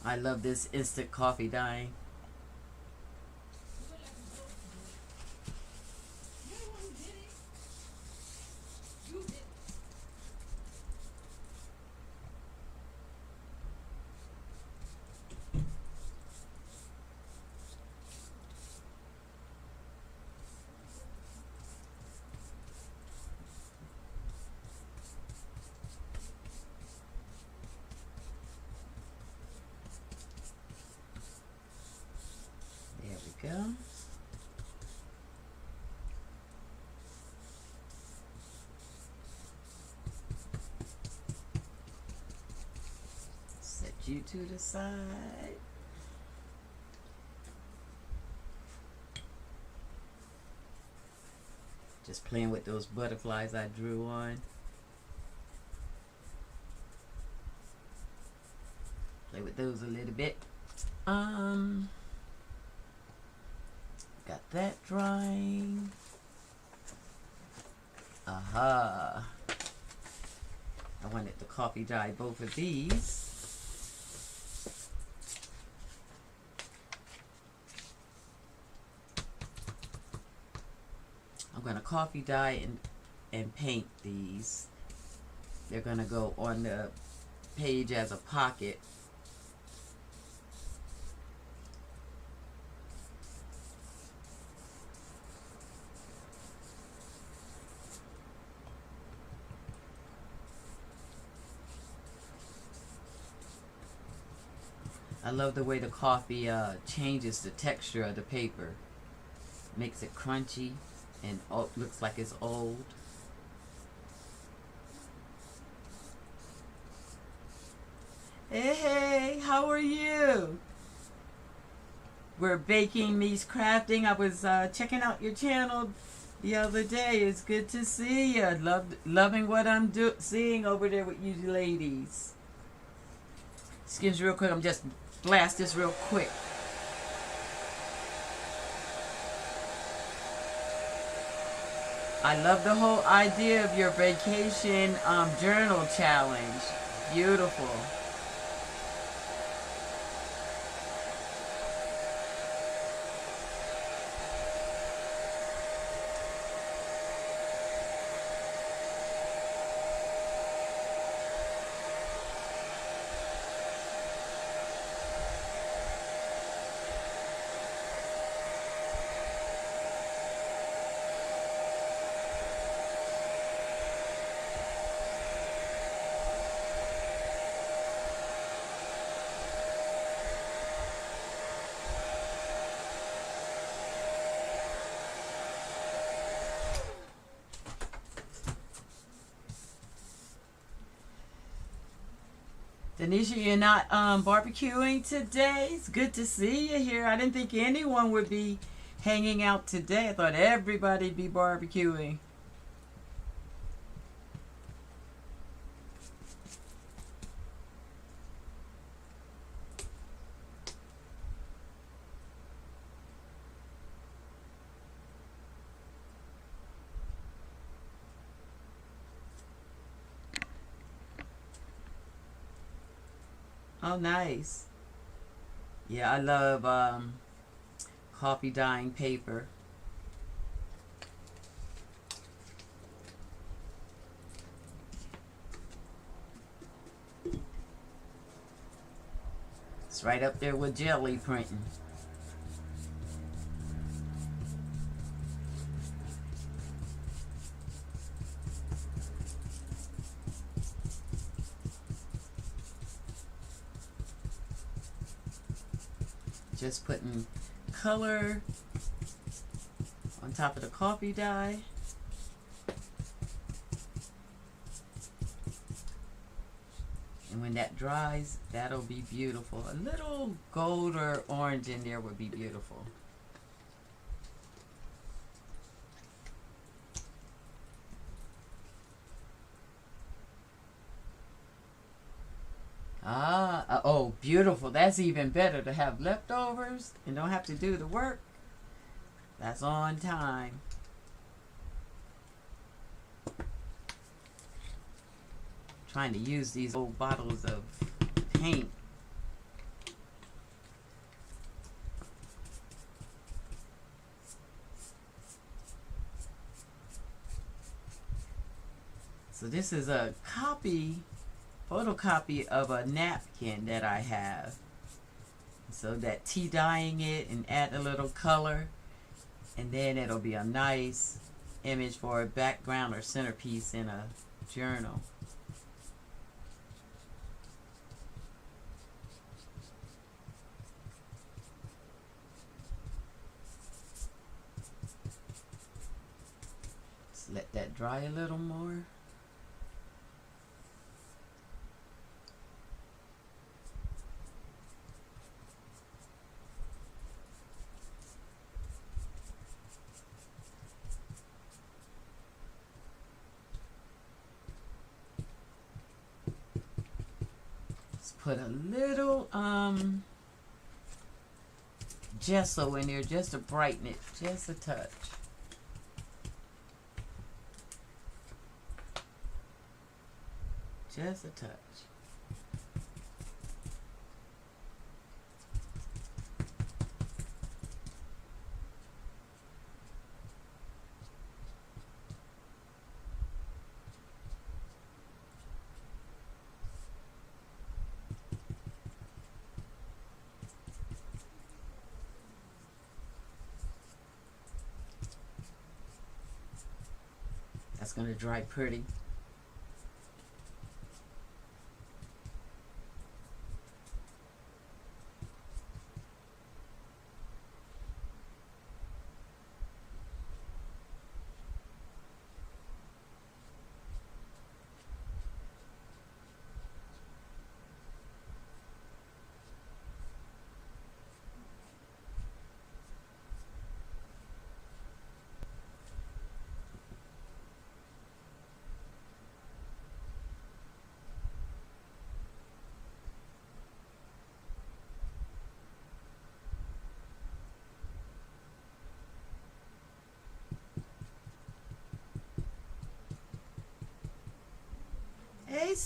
I love this instant coffee dyeing. Go. Set you to the side. Just playing with those butterflies I drew on. Play with those a little bit. Got that drying. Aha. I wanted to coffee dye both of these. I'm going to coffee dye and paint these. They're going to go on the page as a pocket. I love the way the coffee changes the texture of the paper. Makes it crunchy and looks like it's old. Hey, hey, how are you? We're baking meets crafting. I was checking out your channel the other day. It's good to see you. Loving what I'm seeing over there with you ladies. Excuse me real quick. I'm just blast this real quick. I love the whole idea of your vacation journal challenge. Beautiful. Denisha, you're not barbecuing today? It's good to see you here. I didn't think anyone would be hanging out today. I thought everybody'd be barbecuing. Oh, nice. Yeah, I love coffee dyeing paper. It's right up there with jelly printing. Just putting color on top of the coffee dye. And when that dries, that'll be beautiful. A little gold or orange in there would be beautiful. Oh, beautiful. That's even better to have leftovers and don't have to do the work. That's on time. Trying to use these old bottles of paint. So this is a photocopy of a napkin that I have. So that tea dyeing it and add a little color, and then it'll be a nice image for a background or centerpiece in a journal. Just let that dry a little more. Put a little gesso in there just to brighten it, just a touch. Just a touch. That's going to dry pretty.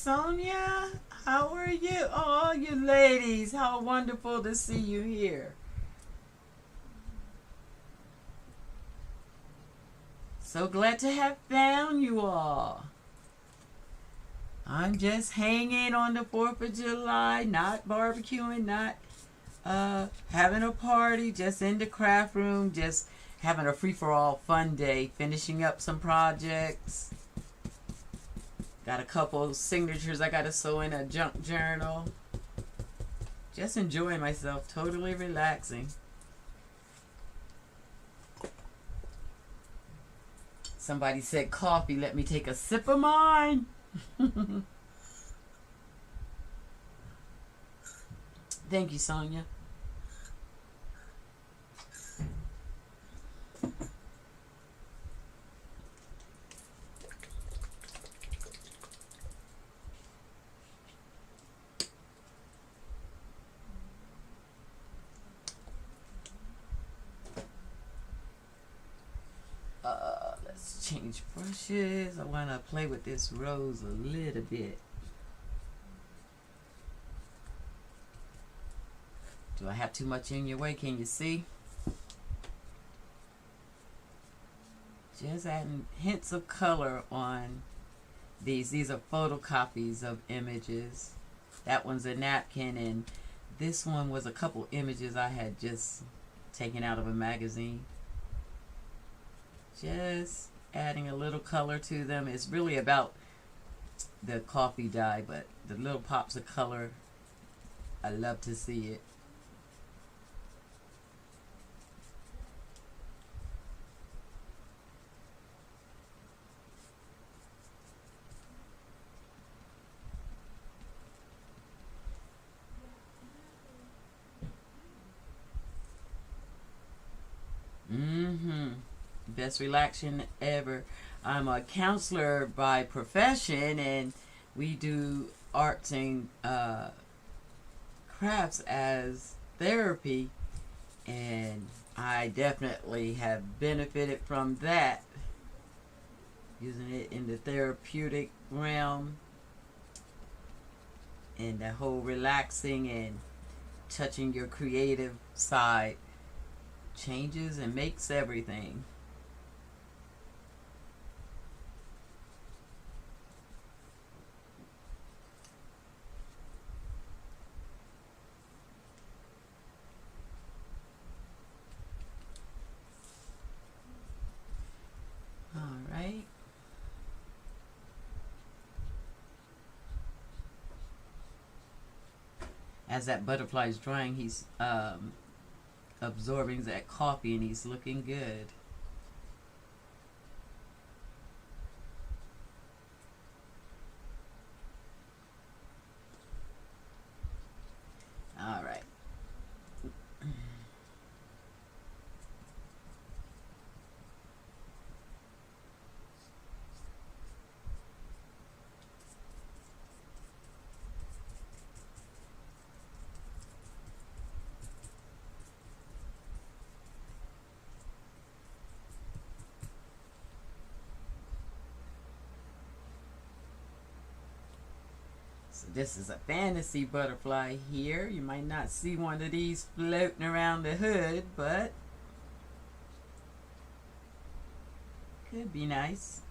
Sonia. How are you? Oh, you ladies. How wonderful to see you here. So glad to have found you all. I'm just hanging on the 4th of July, not barbecuing, not having a party, just in the craft room, just having a free-for-all fun day, finishing up some projects. Got a couple signatures I got to sew in a junk journal. Just enjoying myself, totally relaxing. Somebody said coffee, let me take a sip of mine. Thank you, Sonia. Let's change brushes. I want to play with this rose a little bit. Do I have too much in your way? Can you see? Just adding hints of color on these. These are photocopies of images. That one's a napkin, and this one was a couple images I had just taken out of a magazine. Just adding a little color to them. It's really about the coffee dye, but the little pops of color, I love to see it. Best relaxation ever. I'm a counselor by profession, and we do arts and crafts as therapy, and I definitely have benefited from that, using it in the therapeutic realm, and the whole relaxing and touching your creative side changes and makes everything. All right. As that butterfly's drying, he's absorbing that coffee, and he's looking good. All right. So this is a fantasy butterfly here. You might not see one of these floating around the hood, but could be nice.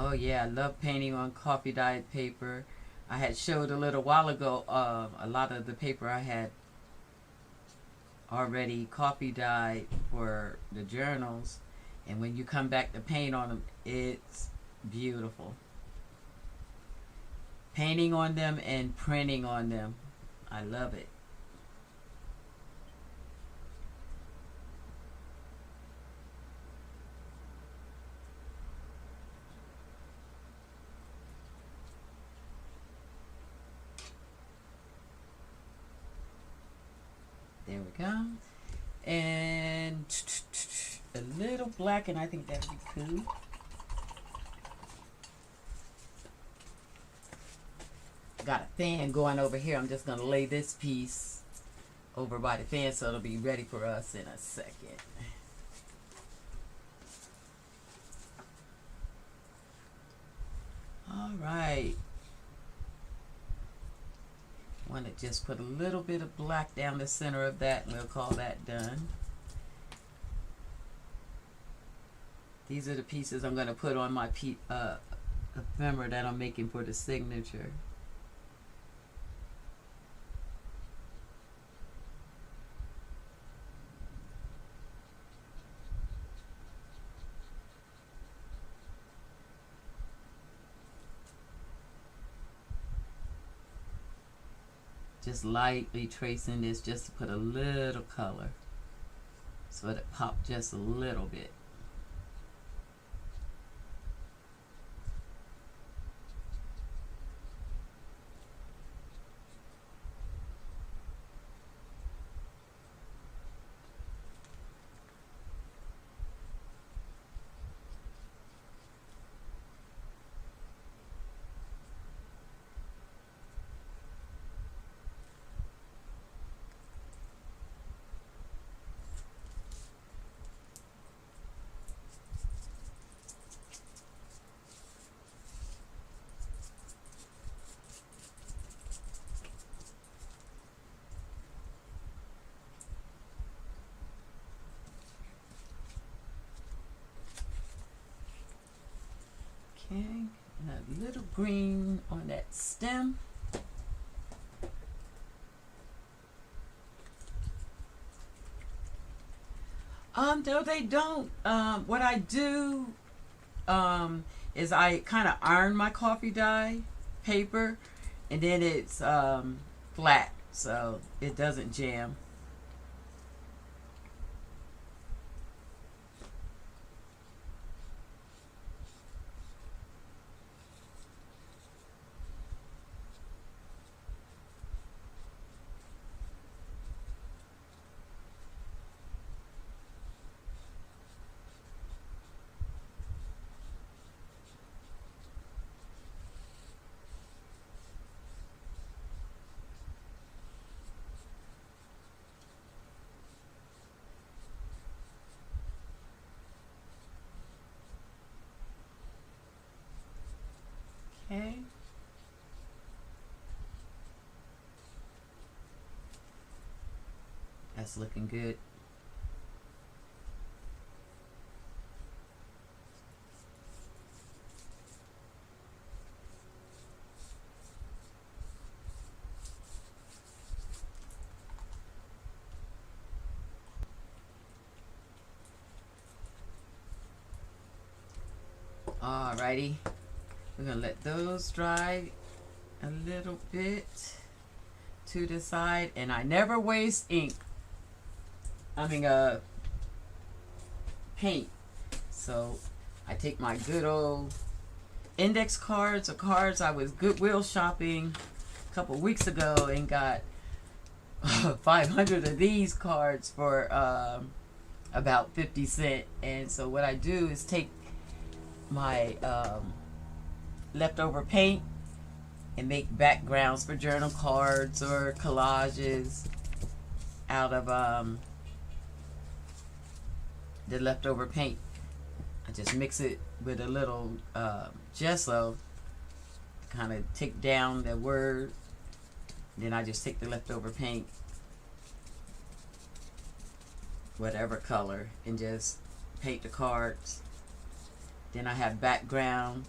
Oh yeah, I love painting on coffee dyed paper. I had showed a little while ago a lot of the paper I had already coffee dyed for the journals, and when you come back to paint on them, it's beautiful. Painting on them and printing on them, I love it. There we go. And black, and I think that'd be cool. Got a fan going over here. I'm just going to lay this piece over by the fan so it'll be ready for us in a second. All right. Want to just put a little bit of black down the center of that, and we'll call that done. These are the pieces I'm going to put on my ephemera that I'm making for the signature. Just lightly tracing this just to put a little color so it popped just a little bit. Okay, and a little green on that stem. No, they don't. What I do is I kind of iron my coffee dye paper, and then it's flat, so it doesn't jam. Okay. That's looking good. Alrighty. We're going to let those dry a little bit to the side. And I never waste ink. Paint. So I take my good old index cards or cards. I was Goodwill shopping a couple weeks ago and got 500 of these cards for about 50 cents. And so what I do is take my leftover paint and make backgrounds for journal cards or collages out of the leftover paint. I just mix it with a little gesso to kind of take down the word. Then I just take the leftover paint, whatever color, and just paint the cards. Then I have background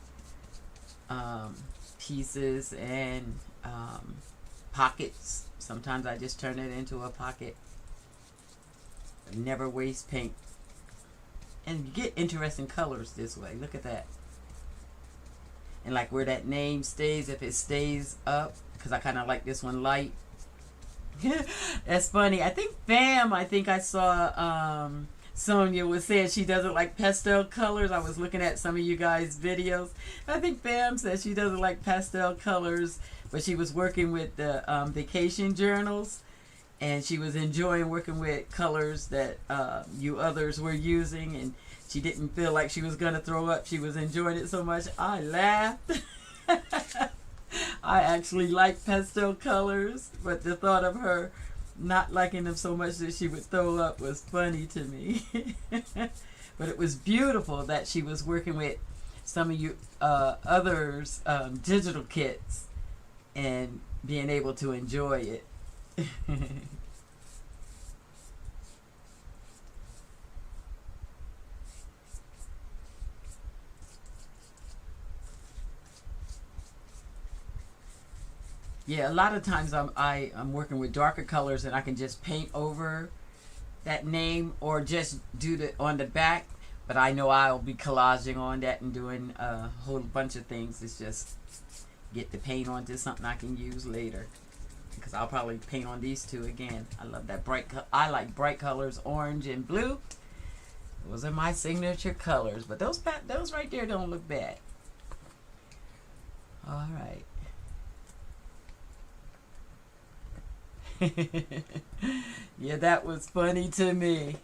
pieces and pockets. Sometimes I just turn it into a pocket. I never waste paint. And you get interesting colors this way. Look at that. And like where that name stays, if it stays up, because I kind of like this one light. That's funny. I think I saw Sonia was saying she doesn't like pastel colors. I was looking at some of you guys' videos. I think Bam said she doesn't like pastel colors, but she was working with the vacation journals, and she was enjoying working with colors that you others were using. And She didn't feel like she was going to throw up. She was enjoying it so much. I laughed. I actually like pastel colors, but the thought of her not liking them so much that she would throw up was funny to me. But it was beautiful that she was working with some of you others' digital kits and being able to enjoy it. Yeah, a lot of times I'm working with darker colors and I can just paint over that name or just do the on the back. But I know I'll be collaging on that and doing a whole bunch of things. It's just get the paint onto something I can use later. Because I'll probably paint on these two again. I love that I like bright colors, orange and blue. Those are my signature colors. But those right there don't look bad. All right. Yeah, that was funny to me.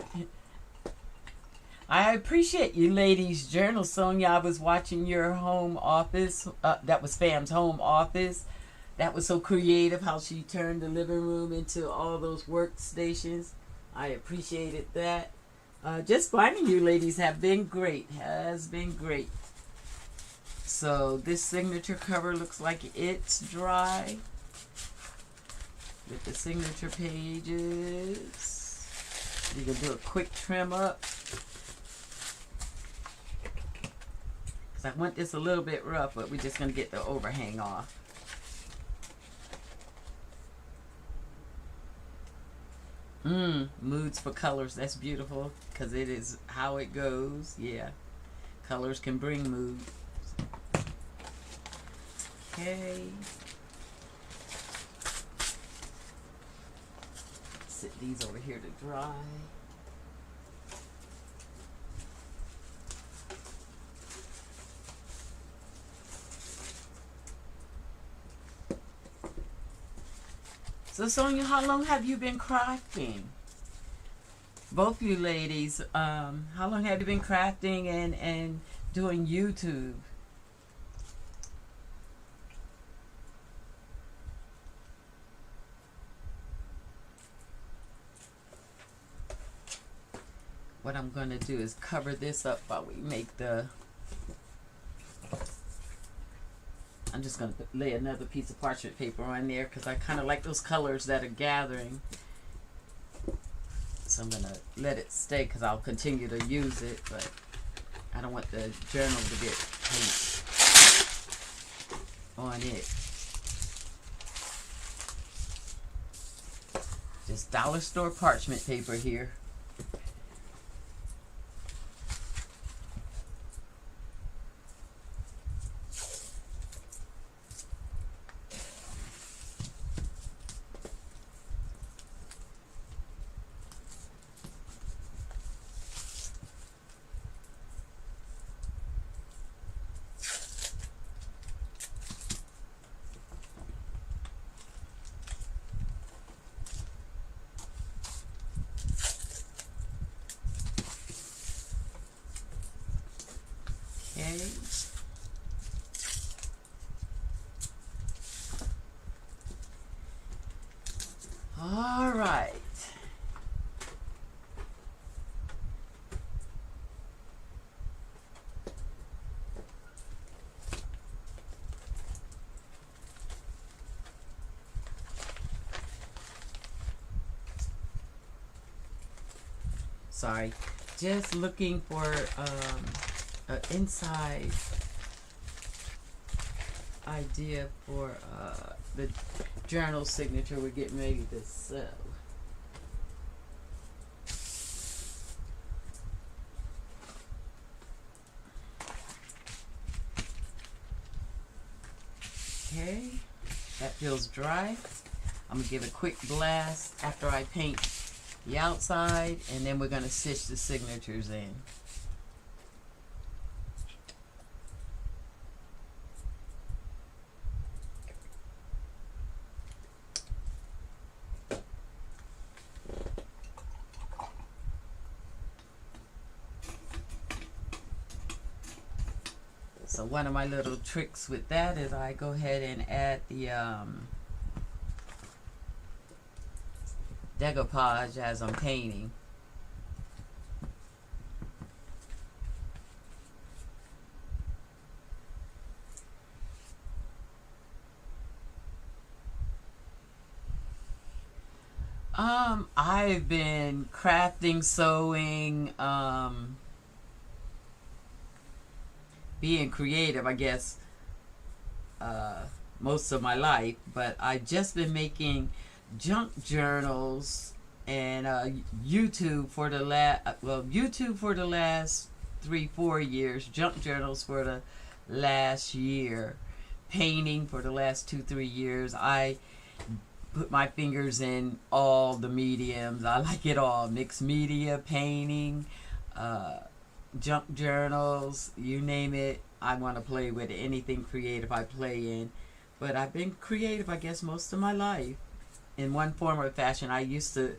I appreciate you ladies' journal, Sonia. I was watching your home office. That was Fam's home office. That was so creative how she turned the living room into all those workstations. I appreciated that. Just finding you ladies have been great. Has been great. So this signature cover looks like it's dry. With the signature pages. You can do a quick trim up. Because I want this a little bit rough, but we're just going to get the overhang off. Moods for colors. That's beautiful. Because it is how it goes. Yeah. Colors can bring moods. Okay. Sit these over here to dry. So Sonia, how long have you been crafting? Both you ladies, how long have you been crafting and doing YouTube? What I'm going to do is cover this up while we make the... I'm just going to lay another piece of parchment paper on there because I kind of like those colors that are gathering. So I'm going to let it stay because I'll continue to use it, but I don't want the journal to get paint on it. Just dollar store parchment paper here. Okay. All right. Sorry. Just looking for an inside idea for the journal signature we're getting ready to sew. Okay, that feels dry. I'm gonna give a quick blast after I paint the outside, and then we're gonna stitch the signatures in. So one of my little tricks with that is I go ahead and add the decoupage as I'm painting. I've been crafting, sewing, being creative, I guess, most of my life, but I've just been making junk journals and YouTube for the last 3-4 years, junk journals for the last year, painting for the last 2-3 years. I put my fingers in all the mediums. I like it all. Mixed media, painting, junk journals, you name it. I want to play with it. Anything creative I play in. But I've been creative, I guess, most of my life. In one form or fashion. I used to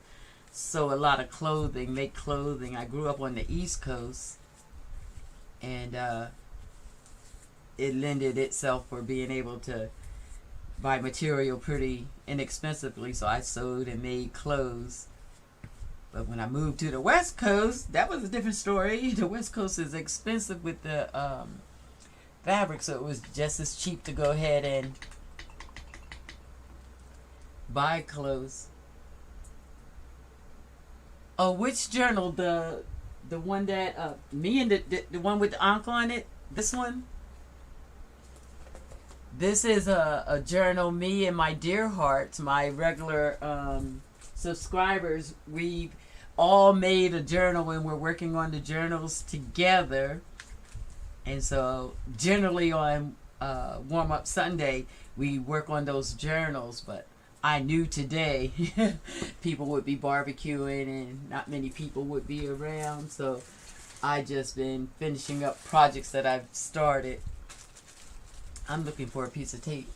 sew a lot of clothing, make clothing. I grew up on the East Coast. And it lended itself for being able to buy material pretty inexpensively, so I sewed and made clothes. But when I moved to the West Coast, that was a different story. The West Coast is expensive with the fabric, so it was just as cheap to go ahead and buy clothes. Oh, which journal? The one that me and the one with the ankh on it? This one? This is a journal, me and my Dearhearts, my regular subscribers. We've all made a journal and we're working on the journals together. And so generally on warm-up Sunday, we work on those journals. But I knew today people would be barbecuing and not many people would be around. So I just been finishing up projects that I've started. I'm looking for a piece of tape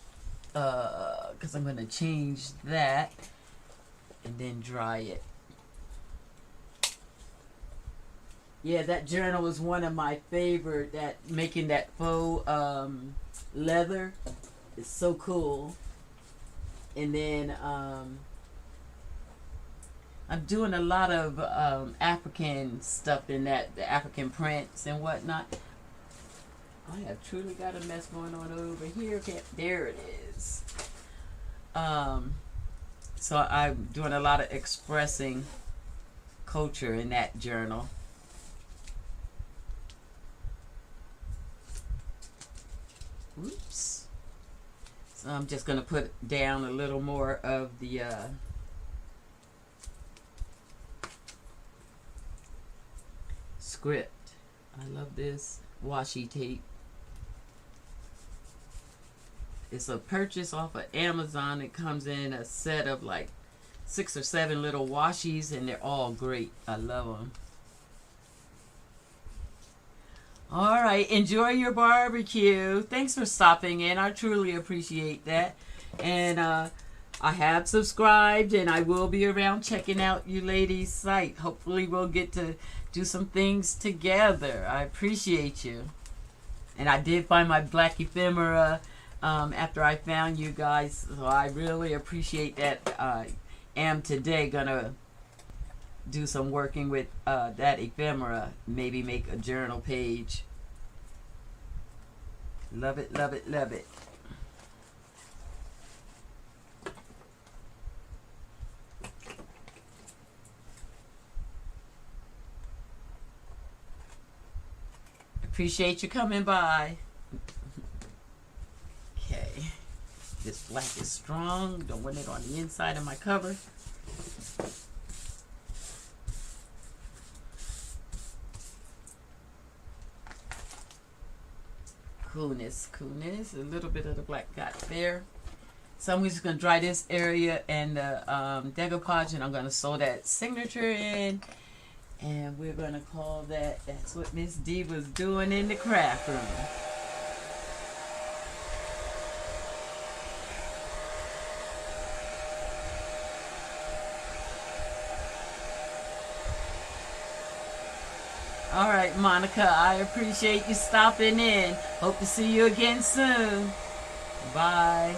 because I'm going to change that and then dry it. Yeah, that journal is one of my favorite. That making that faux leather is so cool. And then I'm doing a lot of African stuff in that, the African prints and whatnot. I have truly got a mess going on over here. There it is. So I'm doing a lot of expressing culture in that journal. Oops. So I'm just going to put down a little more of the script. I love this washi tape. It's a purchase off of Amazon. It comes in a set of like 6 or 7 little washies, and they're all great. I love them. All right, enjoy your barbecue. Thanks for stopping in. I truly appreciate that. And I have subscribed, and I will be around checking out you ladies' site. Hopefully we'll get to do some things together. I appreciate you. And I did find my black ephemera after I found you guys, so I really appreciate that. I am today gonna do some working with that ephemera, maybe make a journal page. Love it, love it, love it. Appreciate you coming by. Okay, this black is strong. Don't want it on the inside of my cover. Coolness, coolness. A little bit of the black got there. So I'm just going to dry this area and the decoupage, and I'm going to sew that signature in. And we're going to call that, that's what Miss D was doing in the craft room. All right. right, Monica. I appreciate you stopping in. Hope to see you again soon. Bye.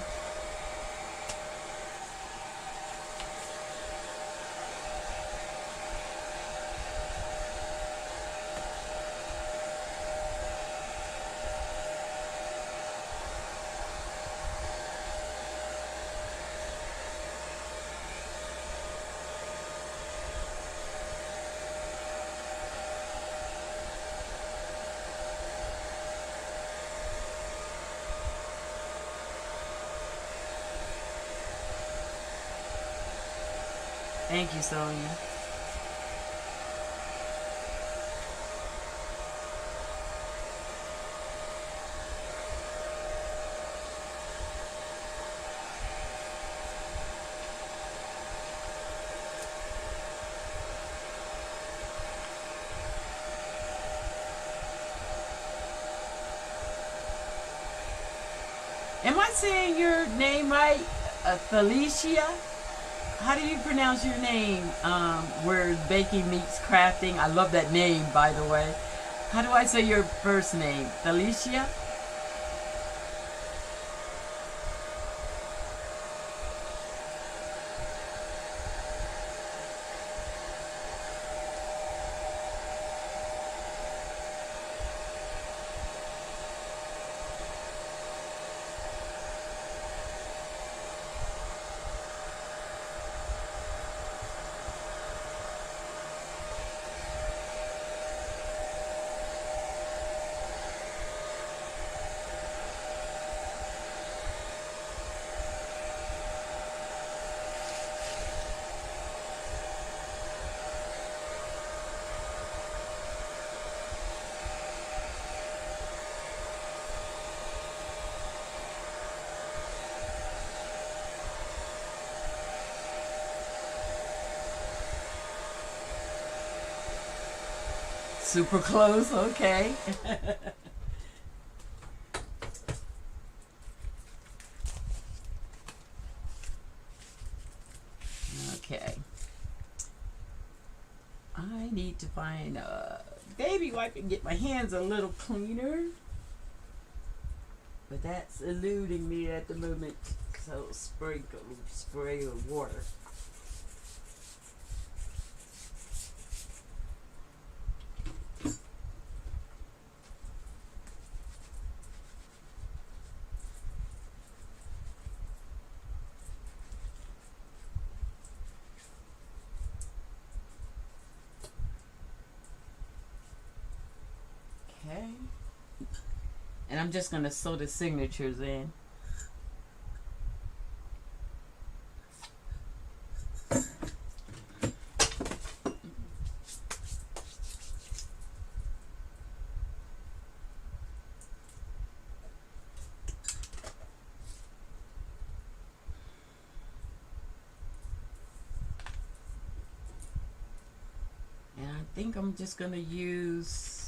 Thank you, Sonia. Am I saying your name right? Felicia? How do you pronounce your name? Where baking meets crafting. I love that name, by the way. How do I say your first name? Felicia? Super close, okay. Okay. I need to find a baby wipe and get my hands a little cleaner. But that's eluding me at the moment. So spray of water. Okay. And I'm just going to sew the signatures in. And I think I'm just going to use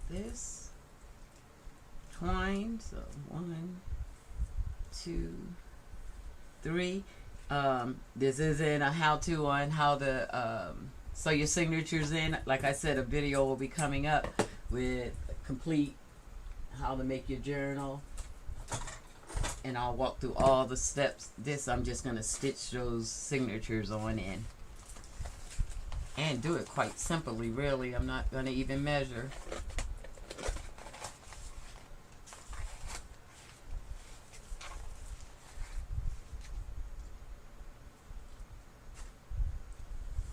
this twine. So 1, 2, 3. This isn't a how-to on how to sew your signatures in. Like I said, a video will be coming up with complete how to make your journal, and I'll walk through all the steps. This I'm just going to stitch those signatures on in and do it quite simply, really. I'm not going to even measure.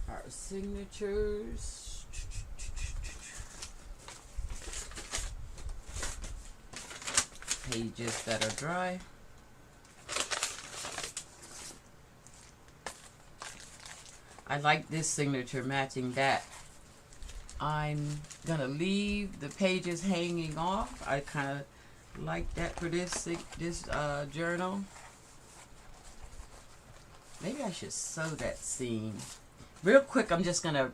Our signatures. Pages that are dry. I like this signature matching that. I'm gonna leave the pages hanging off. I kind of like that for this journal. Maybe I should sew that seam. Real quick, I'm just gonna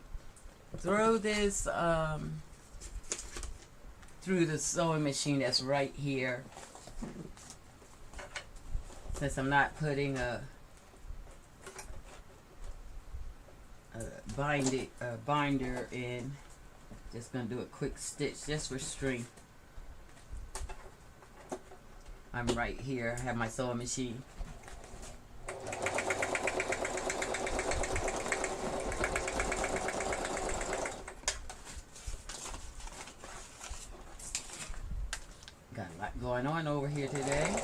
throw this through the sewing machine that's right here. Since I'm not putting a binder, and just gonna do a quick stitch just for strength. I'm right here. I have my sewing machine. Got a lot going on over here today.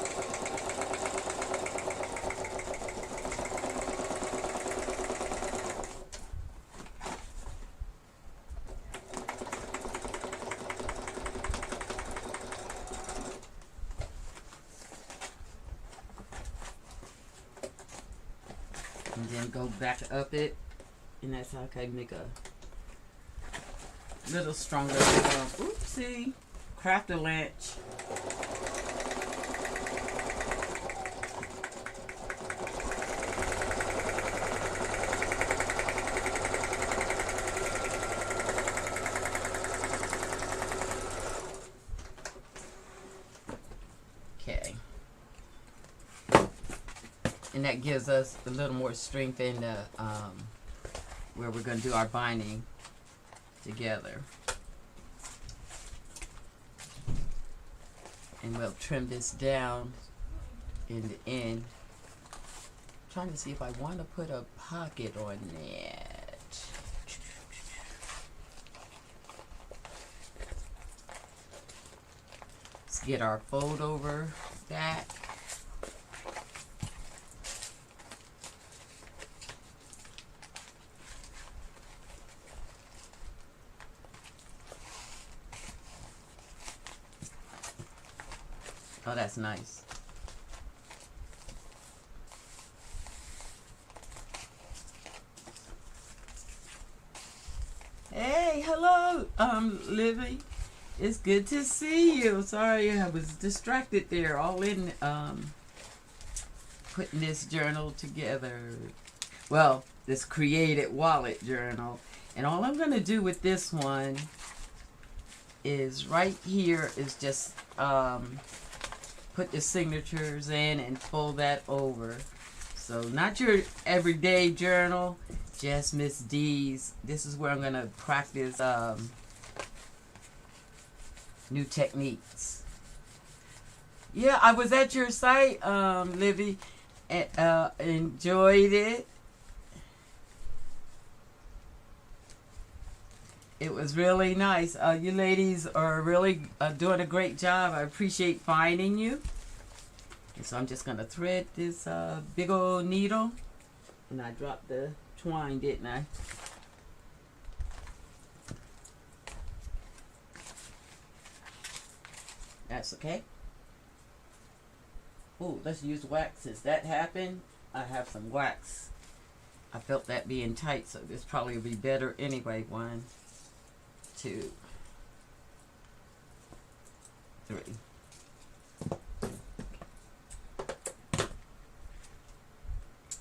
And then go back up it, and that's how I can make a little stronger. Oopsie, craft a lynch. Okay. And that gives us a little more strength in the where we're going to do our binding together. And we'll trim this down in the end. I'm trying to see if I want to put a pocket on that. Let's get our fold over back. Oh, that's nice. Hey, hello, Livy. It's good to see you. Sorry, I was distracted there, all in putting this journal together. Well, this created wallet journal. And all I'm going to do with this one is right here is just put the signatures in and fold that over. So not your everyday journal, just Miss D's. This is where I'm gonna practice new techniques. Yeah, I was at your site, Livy, and enjoyed it. It was really nice. You ladies are really doing a great job. I appreciate finding you. And so I'm just going to thread this big old needle. And I dropped the twine, didn't I? That's okay. Oh, let's use wax. Since that happened, I have some wax. I felt that being tight, so this probably will be better anyway. 1, 2, 3.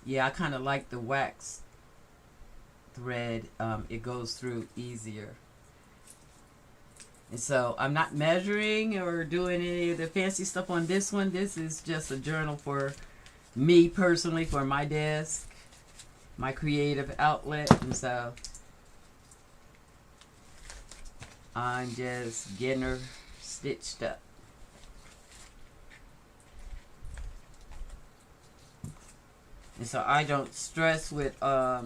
Yeah, I kind of like the wax thread. It goes through easier. And so I'm not measuring or doing any of the fancy stuff on this one. This is just a journal for me personally, for my desk, my creative outlet. And so I'm just getting her stitched up. And so I don't stress with all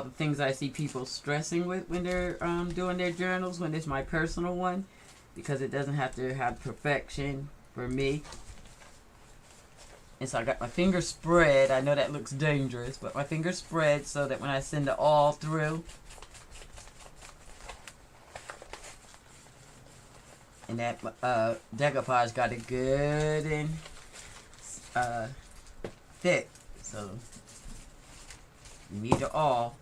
the things I see people stressing with when they're doing their journals, when it's my personal one, because it doesn't have to have perfection for me. And so I got my fingers spread. I know that looks dangerous, but my fingers spread so that when I send it all through, and that decoupage got it good and thick, so you need it all,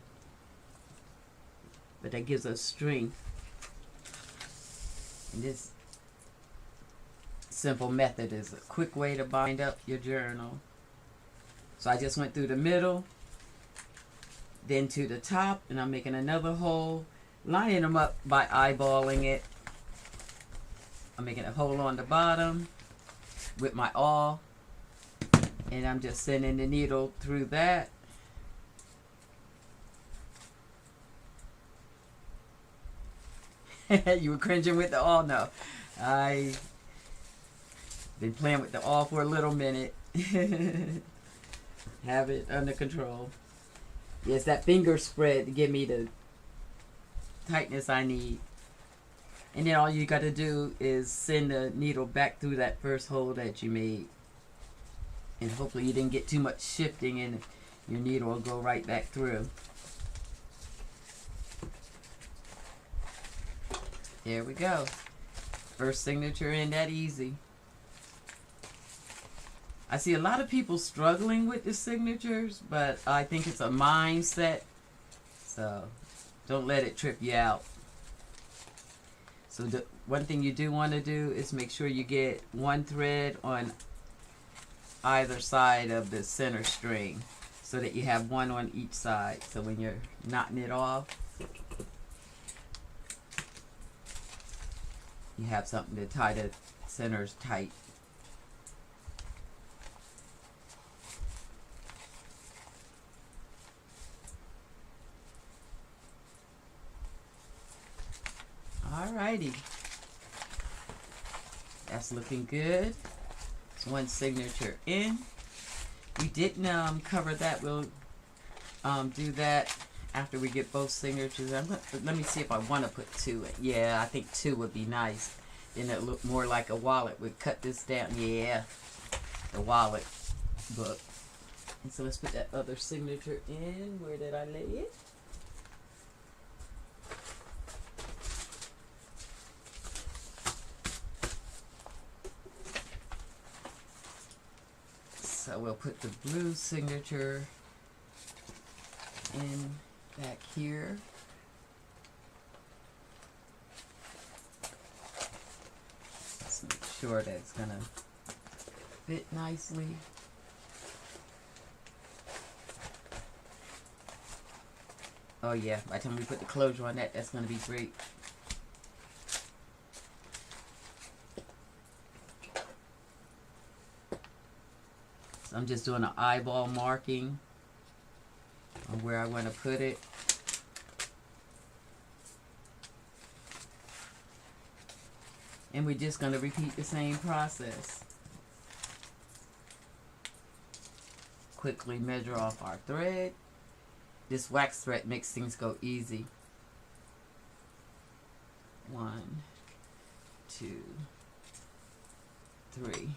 but that gives us strength. And this simple method is a quick way to bind up your journal. So I just went through the middle, then to the top, and I'm making another hole, lining them up by eyeballing it. I'm making a hole on the bottom with my awl, and I'm just sending the needle through that You were cringing with the all? No. I been playing with the all for a little minute. Have it under control. Yes, that finger spread to give me the tightness I need. And then all you got to do is send the needle back through that first hole that you made. And hopefully you didn't get too much shifting and your needle will go right back through. There we go. First signature in that easy. I see a lot of people struggling with the signatures, but I think it's a mindset. So don't let it trip you out. So the one thing you do want to do is make sure you get one thread on either side of the center string so that you have one on each side. So when you're knotting it off, you have something to tie the centers tight. Alrighty. That's looking good. It's one signature in. We didn't cover that. We'll do that after we get both signatures. Let me see if I want to put two in. Yeah, I think two would be nice. Then it look more like a wallet. We cut this down. Yeah, the wallet book. And so let's put that other signature in. Where did I lay it? So we'll put the blue signature in back here. Let's make sure that it's gonna fit nicely. Oh yeah, by the time we put the closure on that, that's gonna be great. I'm just doing an eyeball marking on where I want to put it. And we're just going to repeat the same process. Quickly measure off our thread. This wax thread makes things go easy. 1, 2, 3.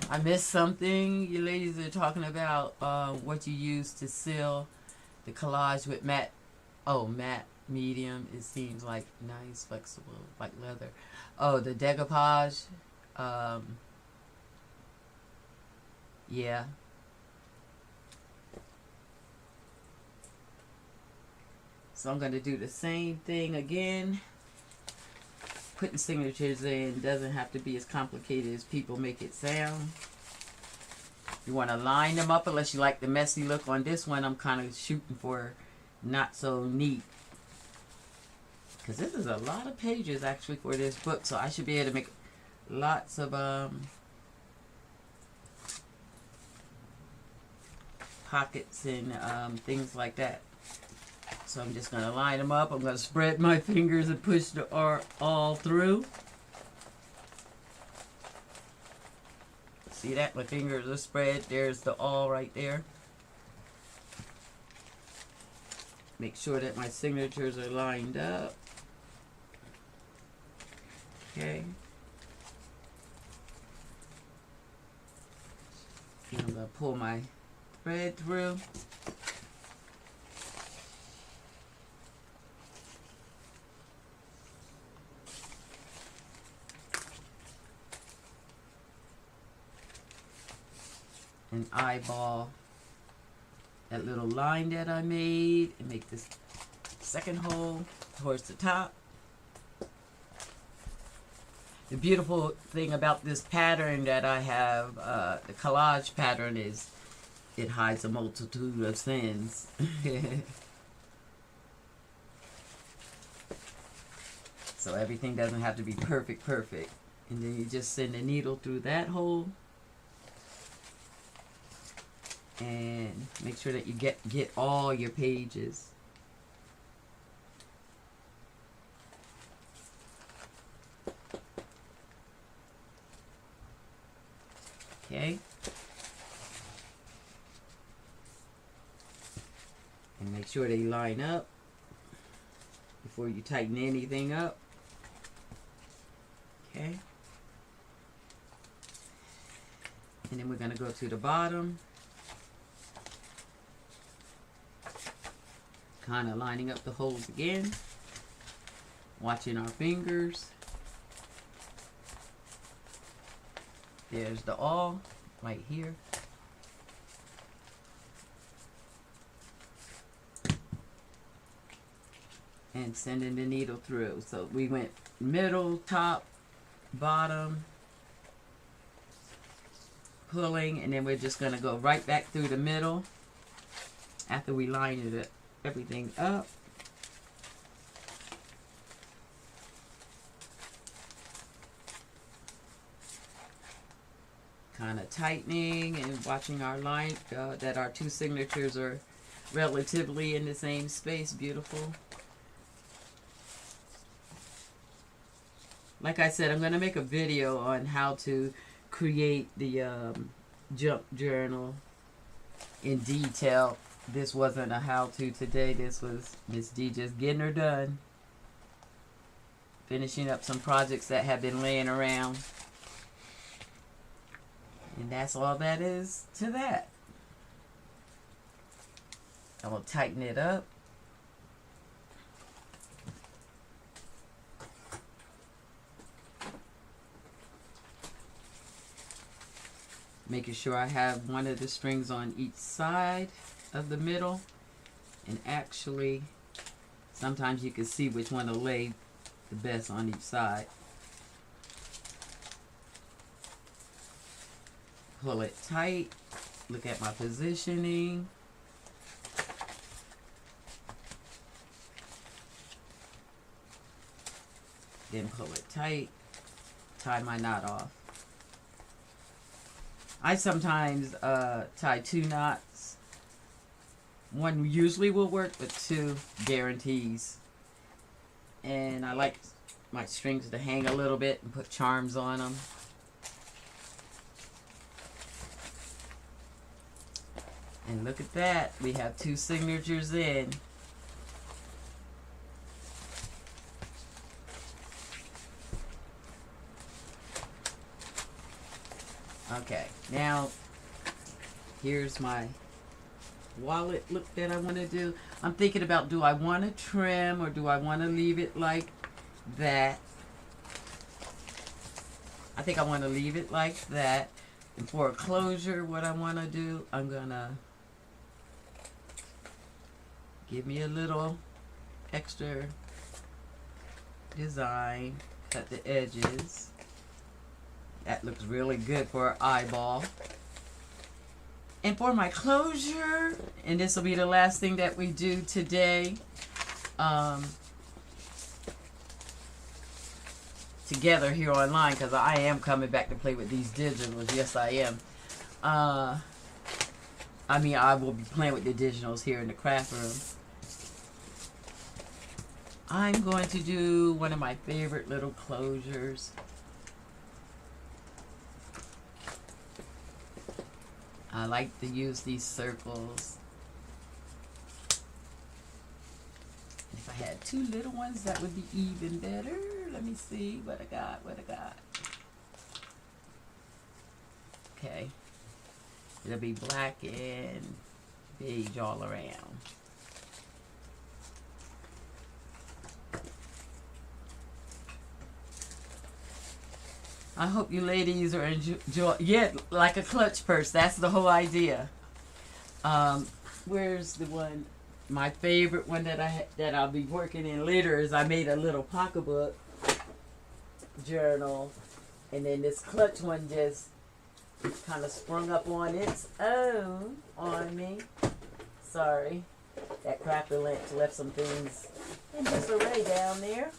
I missed something. You ladies are talking about what you use to seal the collage with matte. Oh, matte medium. It seems like nice, flexible, like leather. Oh, the decoupage. Yeah. So I'm going to do the same thing again. Putting signatures in doesn't have to be as complicated as people make it sound. You want to line them up unless you like the messy look. On this one, I'm kind of shooting for not so neat. Because this is a lot of pages actually for this book. So I should be able to make lots of pockets and things like that. So I'm just going to line them up. I'm going to spread my fingers and push the R all through. See that? My fingers are spread. There's the all right there. Make sure that my signatures are lined up. Okay. And I'm going to pull my thread through. And eyeball that little line that I made and make this second hole towards the top. The beautiful thing about this pattern that I have, the collage pattern, is it hides a multitude of sins. So everything doesn't have to be perfect. And then you just send the needle through that hole. And make sure that you get all your pages. Okay. And make sure they line up before you tighten anything up. Okay. And then we're going to go to the bottom. Kind of lining up the holes again. Watching our fingers. There's the awl right here. And sending the needle through. So we went middle, top, bottom, pulling, and then we're just going to go right back through the middle after we line everything up. Kind of tightening and watching our line, that our two signatures are relatively in the same space. Beautiful. Like I said, I'm going to make a video on how to create the jump journal in detail. This wasn't a how-to today. This was Miss D just getting her done. Finishing up some projects that have been laying around. And that's all that is to that. I will tighten it up. Making sure I have one of the strings on each side of the middle. And actually, sometimes you can see which one will lay the best on each side. Pull it tight. Look at my positioning. Then pull it tight. Tie my knot off. I sometimes tie 2 knots. 1 usually will work, but 2 guarantees. And I like my strings to hang a little bit and put charms on them. And look at that. We have 2 signatures in. Okay, now here's my wallet look that I want to do. I'm thinking about, do I want to trim or do I want to leave it like that? I think I want to leave it like that. And for a closure, what I want to do, I'm going to give me a little extra design, cut the edges. That looks really good for an eyeball. And for my closure, and this will be the last thing that we do today, together here online, because I am coming back to play with these digitals. Yes, I am. I mean, I will be playing with the digitals here in the craft room. I'm going to do one of my favorite little closures. I like to use these circles. And if I had 2 little ones, that would be even better. Let me see what I got, Okay. It'll be black and beige all around. I hope you ladies are enjoy. Yeah, like a clutch purse. That's the whole idea. Where's the one? My favorite one that I'll be working in later is I made a little pocketbook journal, and then this clutch one just kind of sprung up on its own on me. Sorry, that crafter left some things in disarray down there.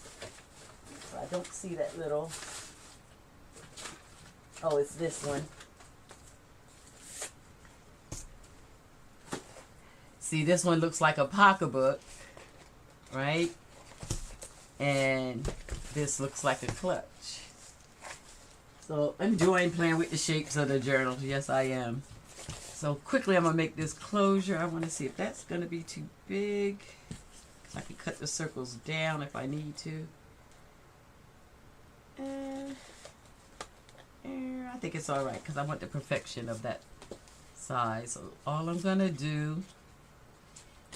So I don't see that little, oh, it's this one. See, this one looks like a pocketbook, right? And this looks like a clutch. So I'm enjoying playing with the shapes of the journal. Yes, I am. So quickly, I'm going to make this closure. I want to see if that's going to be too big. I can cut the circles down if I need to. I think it's all right because I want the perfection of that size. So all I'm going to do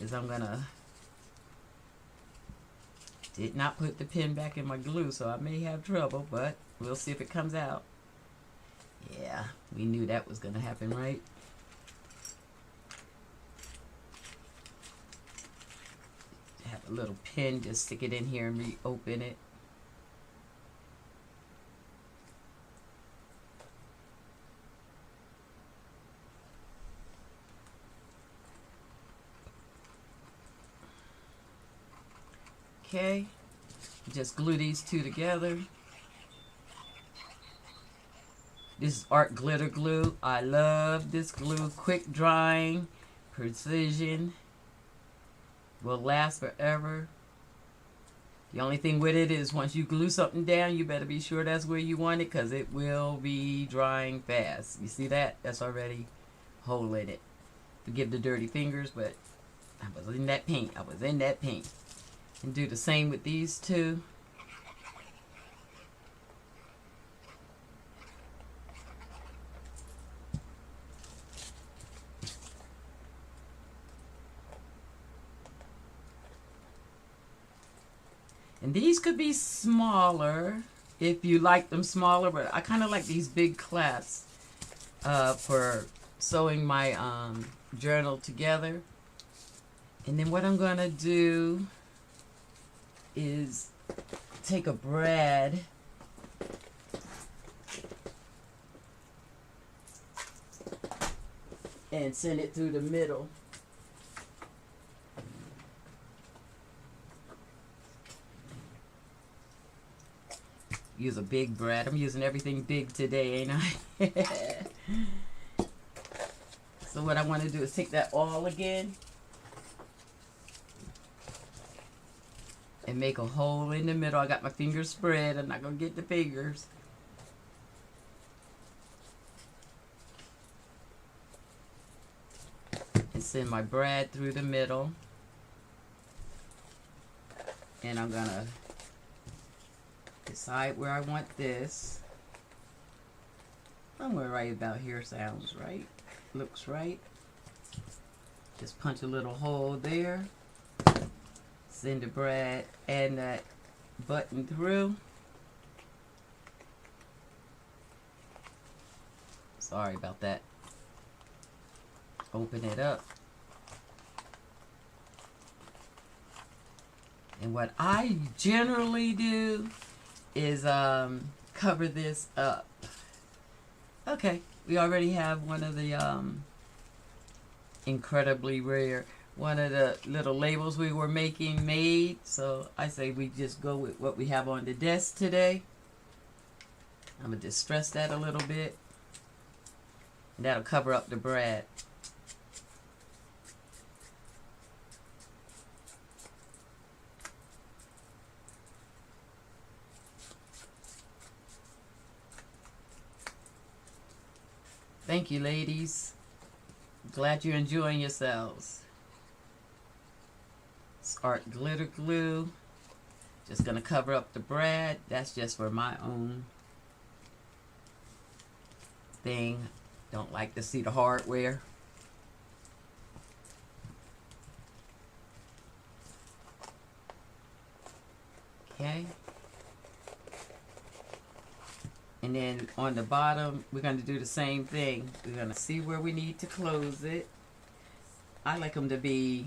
is I'm going to, did not put the pen back in my glue, so I may have trouble, but we'll see if it comes out. Yeah, we knew that was going to happen, right? Have a little pin, just stick it in here and reopen it. Okay, just glue these two together. This is Art Glitter Glue. I love this glue. Quick drying, precision, will last forever. The only thing with it is once you glue something down, you better be sure that's where you want it because it will be drying fast. You see that? That's already hole in it. Forgive the dirty fingers, but I was in that paint. I was in that paint. And do the same with these two. And these could be smaller if you like them smaller, but I kind of like these big clasps for sewing my journal together. And then what I'm going to do is take a brad and send it through the middle. Use a big brad. I'm using everything big today, ain't I? So what I want to do is take that awl again and make a hole in the middle. I got my fingers spread. I'm not going to get the fingers. And send my brad through the middle. And I'm going to decide where I want this. Somewhere right about here sounds right. Looks right. Just punch a little hole there. Send the brad and that button through. Sorry about that. Open it up. And what I generally do is cover this up. Okay, we already have one of the incredibly rare, one of the little labels we were making made. So I say we just go with what we have on the desk today. I'm going to distress that a little bit. And that'll cover up the brad. Thank you, ladies. Glad you're enjoying yourselves. It's Art Glitter Glue. Just going to cover up the brad. That's just for my own thing. Don't like to see the hardware. Okay. And then on the bottom, we're going to do the same thing. We're going to see where we need to close it. I like them to be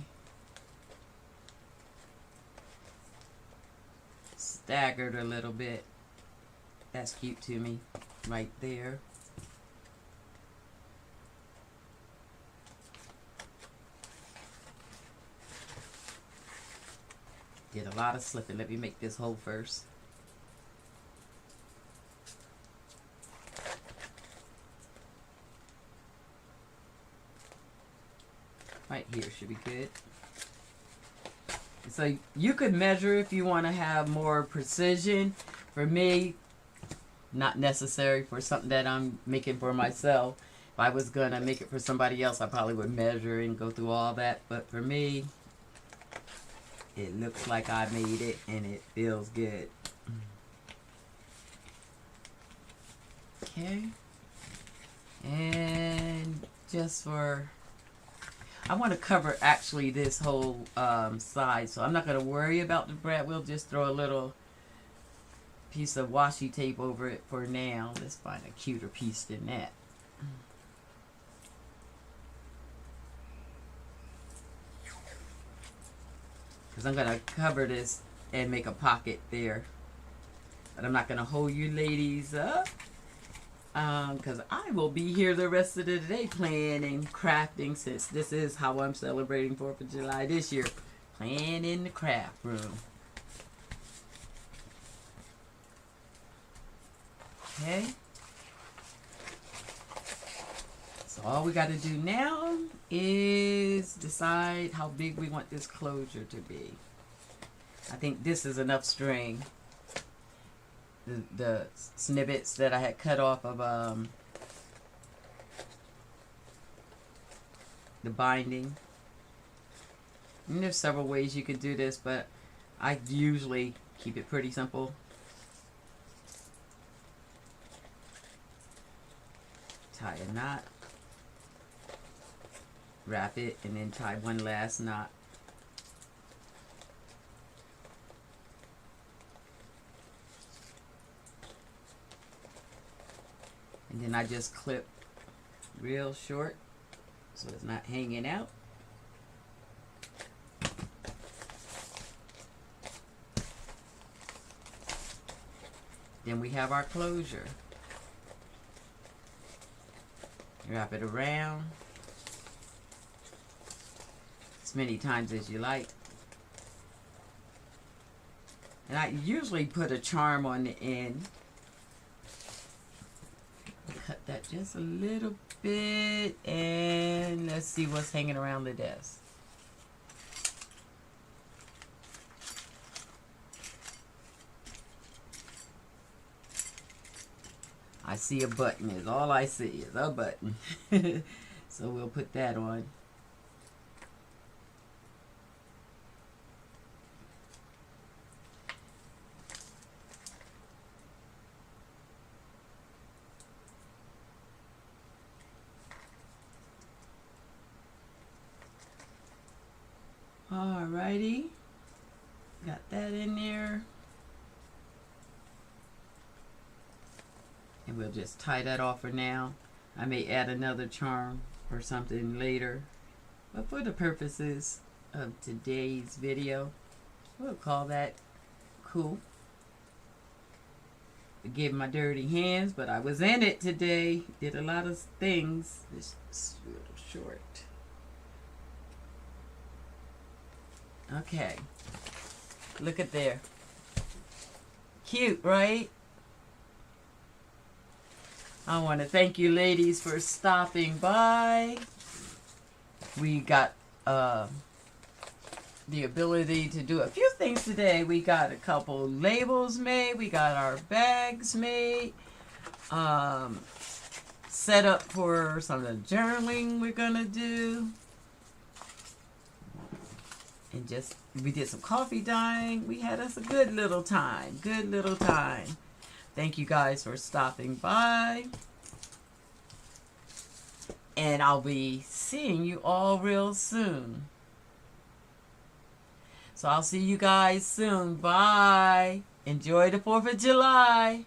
staggered a little bit. That's cute to me, right there. Did a lot of slipping. Let me make this hole first. Right here should be good. So you could measure if you want to have more precision. For me, not necessary for something that I'm making for myself. If I was going to make it for somebody else, I probably would measure and go through all that. But for me, it looks like I made it and it feels good. Okay. And just for... I want to cover actually this whole side, so I'm not going to worry about the bread. We'll just throw a little piece of washi tape over it for now. Let's find a cuter piece than that. Because I'm going to cover this and make a pocket there. But I'm not going to hold you ladies up. Because I will be here the rest of the day playing and crafting, since this is how I'm celebrating 4th of July this year. Playing in the craft room. Okay. So all we got to do now is decide how big we want this closure to be. I think this is enough string. The snippets that I had cut off of the binding. And there's several ways you could do this, but I usually keep it pretty simple. Tie a knot, wrap it, and then tie one last knot. And then I just clip real short so it's not hanging out. Then we have our closure. Wrap it around as many times as you like. And I usually put a charm on the end. Cut that just a little bit, and let's see what's hanging around the desk. I see a button. Is all I see is a button. So we'll put that on. Alrighty, got that in there. And we'll just tie that off for now. I may add another charm or something later. But for the purposes of today's video, we'll call that cool. Forgive my dirty hands, but I was in it today. Did a lot of things. This is a little short. Okay, look at there. Cute, right? I want to thank you ladies for stopping by. We got the ability to do a few things today. We got a couple labels made. We got our bags made. Set up for some of the journaling we're going to do. And just, we did some coffee dyeing. We had us a good little time. Good little time. Thank you guys for stopping by. And I'll be seeing you all real soon. So I'll see you guys soon. Bye. Enjoy the 4th of July.